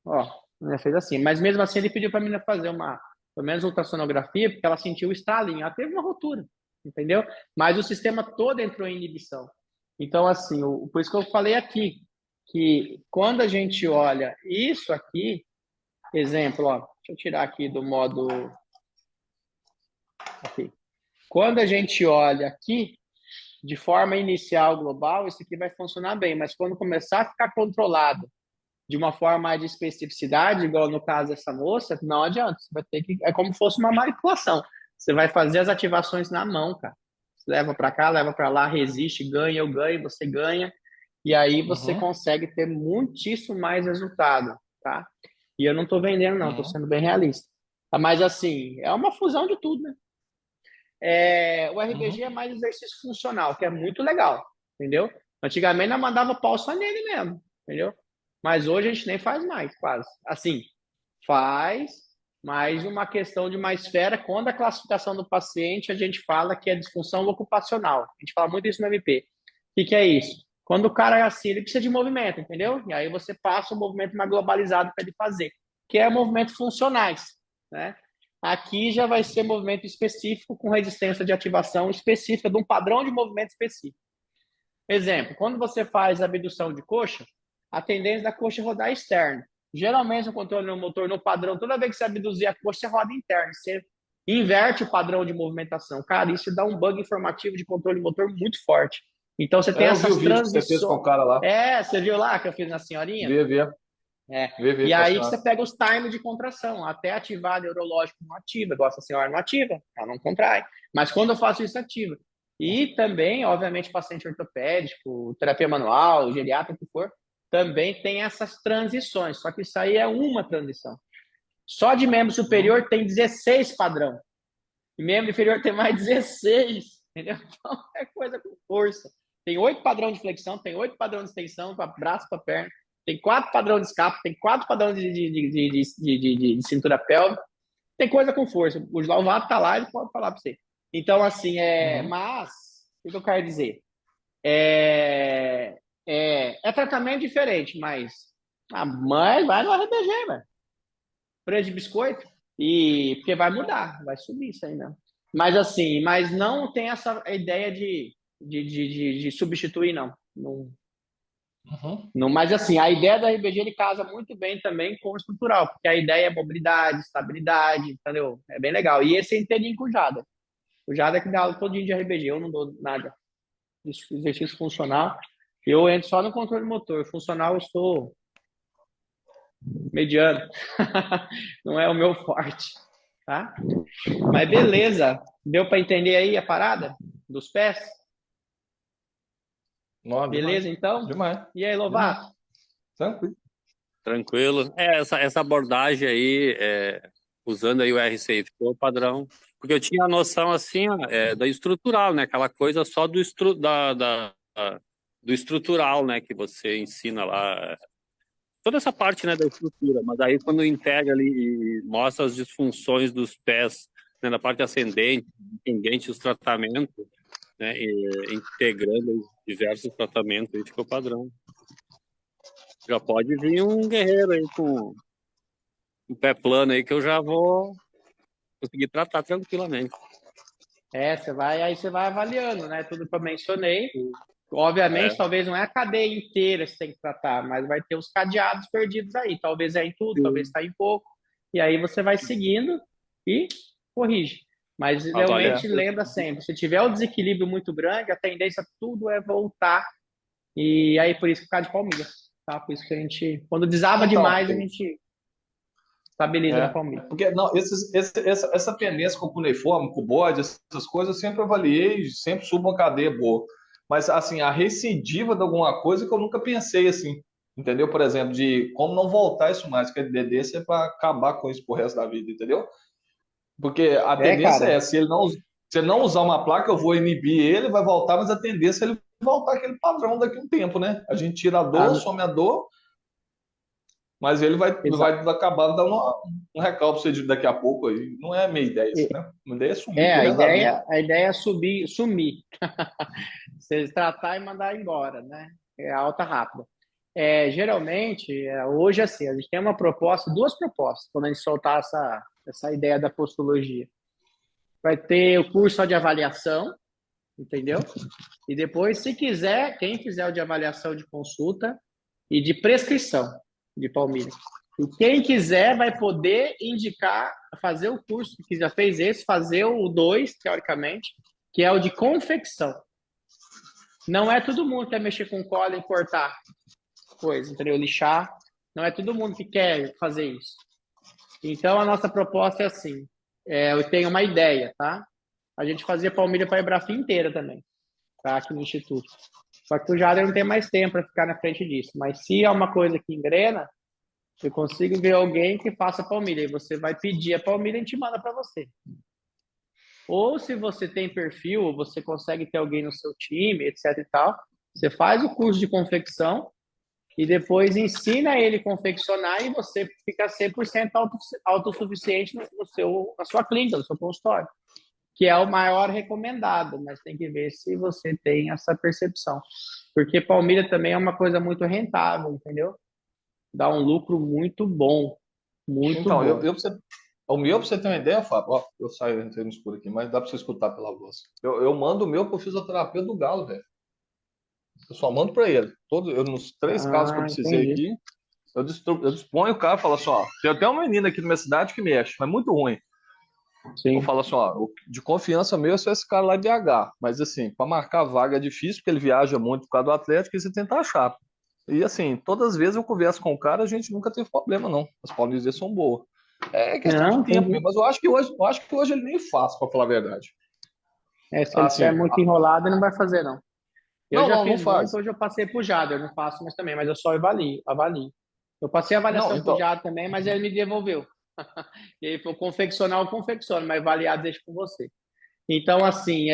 Ó, né, fez assim. Mas mesmo assim ele pediu para a menina fazer uma, pelo menos ultrassonografia, porque ela sentiu o estalinho. Ela teve uma rotura, entendeu? Mas o sistema todo entrou em inibição. Então, assim, por isso que eu falei aqui, que quando a gente olha isso aqui, exemplo, ó, deixa eu tirar aqui do modo. Aqui. Quando a gente olha aqui, de forma inicial global, isso aqui vai funcionar bem, mas quando começar a ficar controlado de uma forma mais de especificidade, igual no caso dessa moça, não adianta. Você vai ter que. É como se fosse uma manipulação. Você vai fazer as ativações na mão, cara. Você leva para cá, leva para lá, resiste, ganha, eu ganho, você ganha. E aí você Uhum, consegue ter muitíssimo mais resultado, tá? E eu não estou vendendo, não, estou uhum, sendo bem realista. Mas assim, é uma fusão de tudo, né? O uhum, RBG é mais exercício funcional, que é muito legal, entendeu? Antigamente nós mandava pau só nele mesmo, entendeu? Mas hoje a gente nem faz mais, quase. Assim, faz, mas uma questão de uma esfera, quando a classificação do paciente, a gente fala que é disfunção ocupacional. A gente fala muito isso no MP. O que é isso? Quando o cara é assim, ele precisa de movimento, entendeu? E aí você passa o movimento mais globalizado para ele fazer, que é movimentos funcionais, né? Aqui já vai ser movimento específico com resistência de ativação específica de um padrão de movimento específico. Exemplo, quando você faz abdução de coxa, a tendência da coxa é rodar externo. Geralmente, o controle no motor, no padrão, toda vez que você abduzir a coxa, você roda interno. Você inverte o padrão de movimentação. Cara, isso dá um bug informativo de controle motor muito forte. Então, você tem Eu vi o essas vídeo que você fez com transições. o cara lá. Você viu lá que eu fiz na senhorinha? Vê, vê, É. vê E com a aí que senhora. você pega os times de contração, até ativar neurológico não ativa, igual essa senhora não ativa, ela não contrai. Mas quando eu faço isso, ativa. E também, obviamente, paciente ortopédico, terapia manual, geriatra, o que for, também tem essas transições, só que isso aí é uma transição. Só de membro Uhum, superior tem 16 padrão, e membro inferior tem mais 16, entendeu? Então é coisa com força. Tem 8 padrão de flexão, tem 8 padrão de extensão, para braço, para perna, tem 4 padrão de escape, tem 4 padrão de cintura pélvica, tem coisa com força. O Lauvato tá lá, ele pode falar para você. Então, assim, uhum, mas, o que eu quero dizer? É tratamento diferente, mas a mãe vai no RBG, velho. Preço de biscoito, e porque vai mudar, vai subir isso aí, não. Mas assim, mas não tem essa ideia de substituir, não. Não, uhum. não. Mas assim, a ideia da RBG ele casa muito bem também com o estrutural, porque a ideia é mobilidade, estabilidade, entendeu? É bem legal. E esse é inteirinho com o Jada. O Jada é que dá aula todinho de RBG, eu não dou nada. Exercício funcional. Eu entro só no controle motor. Funcional eu sou mediano. Não é o meu forte, tá? Mas beleza. Deu para entender aí a parada dos pés? Não, demais. Beleza, então? Demais. E aí, Demais. Lovato? Tranquilo. Tranquilo. Essa abordagem aí, usando aí o R-Safe, foi o padrão. Porque eu tinha a noção, assim, ó, da estrutural, né? Aquela coisa só do estrutural, né? Que você ensina lá. Toda essa parte, né, da estrutura. Mas aí, quando integra ali e mostra as disfunções dos pés, né, na parte ascendente, descendente, os tratamentos, né? E integrando diversos tratamentos, aí ficou padrão. Já pode vir um guerreiro aí com um pé plano aí que eu já vou conseguir tratar tranquilamente. Você vai avaliando, né? Tudo que eu mencionei. Obviamente, É, talvez não é a cadeia inteira que você tem que tratar, mas vai ter os cadeados perdidos aí. Talvez é em tudo, talvez está em pouco. E aí você vai seguindo e corrige. Mas É. realmente lembra sempre, se tiver um desequilíbrio muito grande, a tendência tudo é voltar. E aí por isso que ficar de palmilha, tá? Por isso que a gente, quando desaba Então, demais, a gente estabiliza na é. palmilha. Porque não, essa pendência com o cuneiforme, com o bode, essas coisas eu sempre avaliei, sempre subo uma cadeia boa. Mas, assim, a recidiva de alguma coisa que eu nunca pensei, assim, entendeu? Por exemplo, de como não voltar isso mais, que a tendência é para acabar com isso pro resto da vida, entendeu? Porque a tendência Cara, é, se ele não usar uma placa, eu vou inibir ele, vai voltar, mas a tendência é ele voltar aquele padrão daqui a um tempo, né? A gente tira a dor, a, some a dor. Mas ele vai Exato. acabar dando um recalque pra você daqui a pouco aí. Não é a minha ideia isso, né? A ideia é sumir É, pro resto da vida. a ideia é sumir. Você tratar e mandar embora, né? É alta rápida. Geralmente, hoje assim, a gente tem uma proposta, duas propostas, quando a gente soltar essa ideia da postologia. Vai ter o curso só de avaliação, entendeu? E depois, se quiser, quem fizer o de avaliação de consulta e de prescrição de palmilha. E quem quiser vai poder indicar, fazer o curso, que já fez esse, fazer o 2 teoricamente, que é o de confecção. Não é todo mundo que quer mexer com cola e cortar coisa, entendeu? Lixar. Não é todo mundo que quer fazer isso. Então, a nossa proposta é assim. Eu tenho uma ideia, tá? A gente fazia palmilha para a Embrafim inteira também, tá? Aqui no Instituto. Só que o Jader não tem mais tempo para ficar na frente disso. Mas se é uma coisa que engrena, eu consigo ver alguém que faça palmilha. E você vai pedir a palmilha e a gente manda para você. Ou se você tem perfil, ou você consegue ter alguém no seu time, etc e tal, você faz o curso de confecção e depois ensina ele a confeccionar e você fica 100% autossuficiente na sua clínica, no seu consultório, que é o maior recomendado, mas tem que ver se você tem essa percepção. Porque palmilha também é uma coisa muito rentável, entendeu? Dá um lucro muito bom, muito Então, bom. o meu, pra você ter uma ideia, Fábio, ó, eu saio entrei no escuro aqui, mas dá pra você escutar pela voz. Eu mando o meu pro fisioterapeuta do Galo, velho. Eu só mando pra ele. Nos 3 casos que eu Ah, precisei entendi. aqui, eu disponho o cara e falo assim, ó, tem até uma menina aqui na minha cidade que mexe, mas muito ruim. Eu Sim. falo assim, ó, de confiança meu é só esse cara lá em BH. Mas assim, para marcar vaga é difícil, porque ele viaja muito por causa do Atlético e você tenta achar. E assim, todas as vezes eu converso com o cara, a gente nunca teve problema, não. As paulistas dele são boas. É questão de Não, tempo entendi. mesmo, mas eu acho que hoje ele nem faz, para falar a verdade. Se ele tiver Assim, muito enrolado, ele não vai fazer, não. Eu já não fiz muito, faz. hoje eu passei pro Jader, eu não faço mais também, mas eu só avalio. Eu passei a Não, avaliação pro então, Jader também, mas ele me devolveu. E ele falou, confeccionar eu confecciono, mas avaliar deixa com você. Então, assim,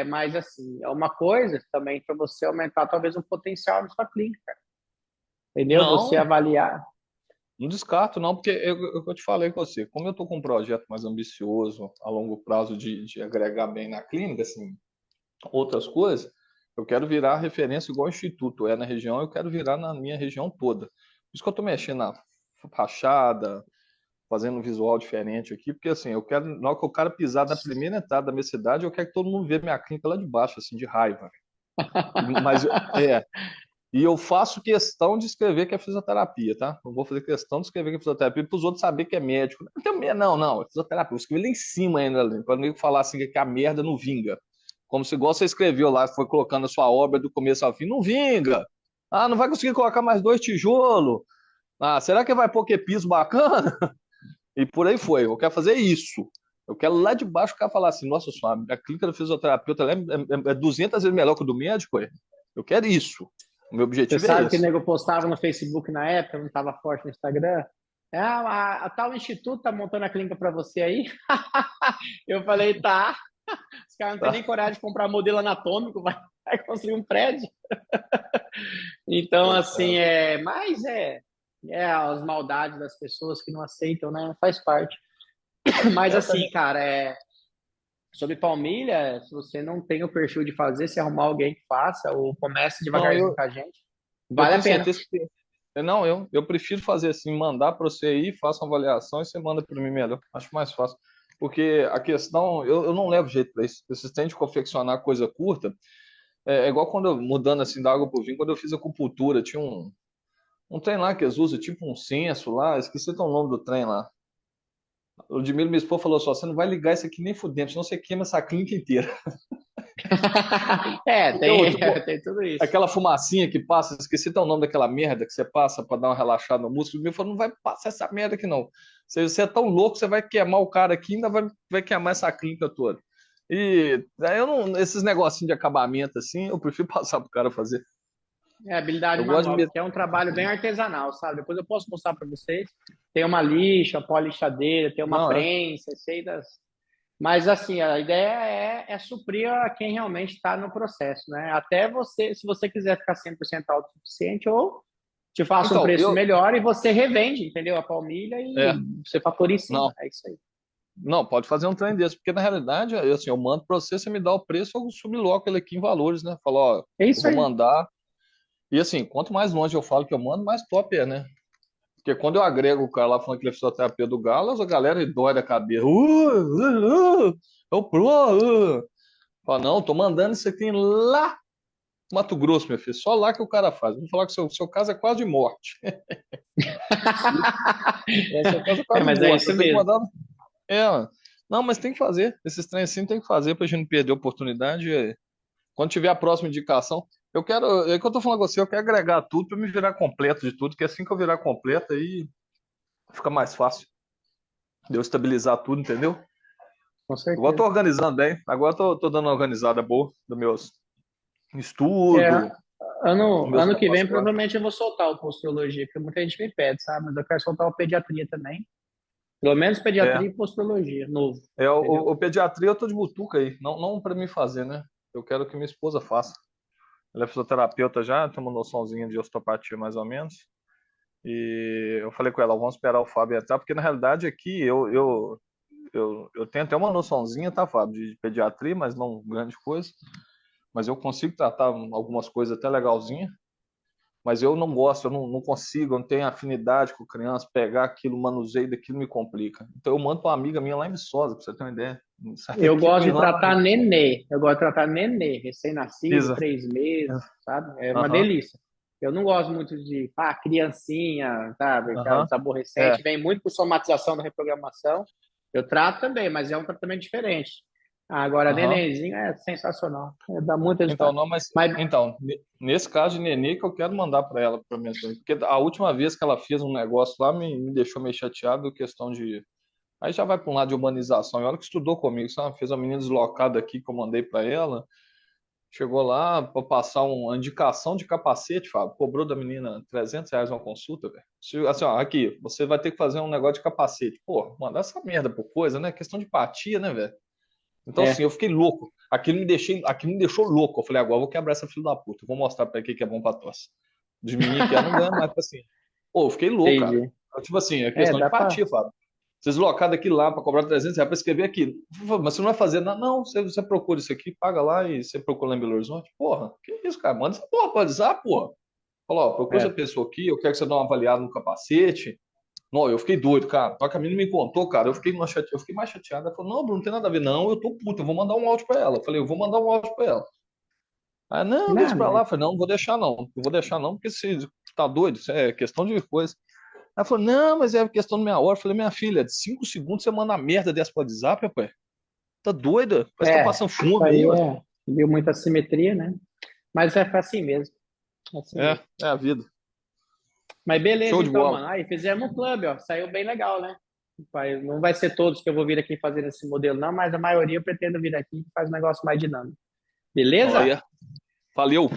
mas assim, é uma coisa também para você aumentar talvez o potencial na sua clínica, entendeu? Você não, avaliar. não descarto, não, porque eu te falei com você, como eu estou com um projeto mais ambicioso a longo prazo de agregar bem na clínica, assim, outras coisas, eu quero virar referência igual o Instituto é na região, eu quero virar na minha região toda. Por isso que eu estou mexendo na fachada, fazendo um visual diferente aqui, porque assim, eu quero, na hora que o cara pisar na primeira entrada da minha cidade, eu quero que todo mundo veja minha clínica lá de baixo, assim, de raiva. Mas, e eu faço questão de escrever que é fisioterapia, tá? Eu vou fazer questão de escrever que é fisioterapia para os outros saberem que é médico. Não, tem medo, não, é fisioterapia. Eu escrevi lá em cima ainda, para não falar assim que a merda não vinga. Como se igual você escreveu lá, foi colocando a sua obra do começo ao fim, não vinga. Ah, não vai conseguir colocar mais 2 tijolos. Ah, será que vai pôr que piso bacana? E por aí foi. Eu quero fazer isso. Eu quero lá de baixo o cara falar assim, nossa senhora, a clínica do fisioterapeuta é 200 vezes melhor que o do médico. É? Eu quero isso. O meu Você objetivo é sabe que o esse. nego postava no Facebook na época, não estava forte no Instagram? A tal instituto tá montando a clínica para você aí? Eu falei, tá. Os caras não têm nem Tá? coragem de comprar modelo anatômico, vai construir um prédio. Então, assim, Coitado. as maldades das pessoas que não aceitam, né? Faz parte. Mas, É o que a assim, gente... cara, sobre palmilha, se você não tem o perfil de fazer, se arrumar alguém que faça, ou comece Não, devagarzinho com a gente, eu vale a tenho pena. certeza que tem. Não, eu prefiro fazer assim, mandar para você aí, faça uma avaliação e você manda para mim melhor. Acho mais fácil. Porque a questão, eu não levo jeito para isso. Vocês têm de confeccionar coisa curta. É igual quando eu, mudando assim da água pro vinho, quando eu fiz acupuntura, tinha um trem lá que eles usam, tipo um senso lá, esqueci até o nome do trem lá. O Ludmilo, minha esposa, falou só: você não vai ligar isso aqui nem fudendo, senão você queima essa clínica inteira. Então, tipo, Tem tudo isso. aquela fumacinha que passa, esqueci até o nome daquela merda que você passa para dar uma relaxada no músculo. Ele falou: não vai passar essa merda aqui não. Você é tão louco, você vai queimar o cara aqui, ainda vai queimar essa clínica toda. E aí eu não, esses negocinhos de acabamento assim, eu prefiro passar pro cara fazer. Habilidade Eu gosto de. manual, porque é um trabalho bem artesanal, sabe? Depois eu posso mostrar para vocês. Tem uma lixa, pó lixadeira, tem uma Não, é. prensa, sei das. Mas assim, a ideia é suprir a quem realmente está no processo, né? Até você, se você quiser ficar 100% autossuficiente, ou te faço um Então, preço melhor e você revende, entendeu? A palmilha e é, você fatura em cima. não, É isso aí. não, pode fazer um trem desse, porque na realidade, assim, eu mando para você, você me dá o preço, eu subloco ele aqui em valores, né? Falo, ó, É eu isso vou aí. mandar. E assim, quanto mais longe eu falo que eu mando, mais top é, né? Porque quando eu agrego o cara lá falando que ele é fisioterapia do Galo, a galera dói da cabeça. É o pro. Fala, não, tô mandando isso aqui lá no Mato Grosso, meu filho. Só lá que o cara faz. Vou falar que seu caso é quase de morte. Seu caso é É, quase de mas é morte. isso Eu tenho que mesmo. mandar. É, não, mas tem que fazer. Esses trens assim tem que fazer pra gente não perder a oportunidade. Quando tiver a próxima indicação, eu quero. É que eu tô falando com você, eu quero agregar tudo pra me virar completo de tudo, que assim que eu virar completo aí fica mais fácil de eu estabilizar tudo, entendeu? Com Agora eu tô certeza. organizando bem. Agora eu tô dando uma organizada boa dos meus É, estudos, dos meus ano que negócios vem, lá. provavelmente eu vou soltar o posturologia, porque muita gente me pede, sabe? Mas eu quero soltar o pediatria também. Pelo menos É, pediatria e posturologia, novo, o entendeu? pediatria eu tô de butuca aí. Não, não para mim fazer, né? Eu quero que minha esposa faça. Ela é fisioterapeuta já, tem uma noçãozinha de osteopatia mais ou menos. E eu falei com ela, vamos esperar o Fábio entrar, porque na realidade aqui eu tenho até uma noçãozinha, tá, Fábio, de pediatria, mas não grande coisa. Mas eu consigo tratar algumas coisas até legalzinha. Mas eu não gosto, eu não consigo, eu não tenho afinidade com criança, pegar aquilo, manuseio daquilo me complica. Então eu mando para uma amiga minha lá em Viçosa, para você ter uma ideia. Sai Eu daqui gosto para ir de lá tratar nenê. Eu gosto de tratar nenê, recém-nascido, Pisa. 3 meses, sabe? É uma Aham, delícia. Eu não gosto muito de, criancinha, sabe? aham. Os aborrecentes. É, Vem muito por somatização da reprogramação. Eu trato também, mas é um tratamento diferente. Agora, aham. nenenzinho é sensacional. Dá muito Então, resultado. não, mas Mas, então, nesse caso de nenê que eu quero mandar para ela para minha filha, porque a última vez que ela fez um negócio lá me deixou meio chateado, questão de aí já vai para um lado de urbanização. E a hora que estudou comigo, sabe? Fez uma menina deslocada aqui que eu mandei para ela. Chegou lá para passar uma indicação de capacete, Fábio. Cobrou da menina R$ 300 uma consulta, velho. Assim, ó, aqui, você vai ter que fazer um negócio de capacete. Pô, mandar essa merda por coisa, né? Questão de empatia, né, velho? Então, assim, é, eu fiquei louco. Aquilo me deixou louco. Eu falei, agora eu vou quebrar essa filha da puta. Eu vou mostrar pra ele que é bom pra tosse. De mim que ela não ganha mais, tipo assim. Pô, eu fiquei louco, cara. entendi. Tipo assim, é questão de Dá pra. empatia, Fábio. Vocês locaram aqui lá para cobrar R$ 300 para escrever aquilo. Mas você não vai fazer nada. Não, você procura isso aqui, paga lá e você procura lá em Belo Horizonte. Porra, que isso, cara? Manda essa porra pra WhatsApp, porra. Fala, ó, procura essa É, pessoa aqui, eu quero que você dê uma avaliada no capacete. Não, eu fiquei doido, cara. Só que a menina me contou, cara, eu fiquei mais chateado. Ela falou, não, Bruno, não tem nada a ver, não, eu tô puto, eu vou mandar um áudio pra ela. Eu falei, eu vou mandar um áudio pra ela. Ah, não, deixa não, pra lá. mas Eu falei, não, não vou deixar não. Não vou deixar não, porque se tá doido, isso é questão de coisa. Ela falou, não, mas é questão de meia hora. Eu falei, minha filha, de 5 segundos você manda a merda dessa pro WhatsApp, rapaz. Tá doida? Parece que tá passando isso fome aí, aí ué. viu muita simetria, né? Mas é assim mesmo. É assim É, mesmo. é a vida. Mas beleza, Show de então, bola. mano. Aí fizemos um clube, ó. Saiu bem legal, né? Não vai ser todos que eu vou vir aqui fazer esse modelo, não, mas a maioria eu pretendo vir aqui e faz um negócio mais dinâmico. Beleza? Olha, valeu.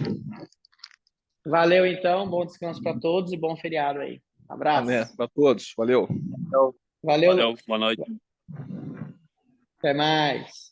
Valeu, então. Bom descanso para todos e bom feriado aí. Né, Abraço. pra todos. Valeu. Então, Valeu, valeu, Lu. boa noite. Até mais.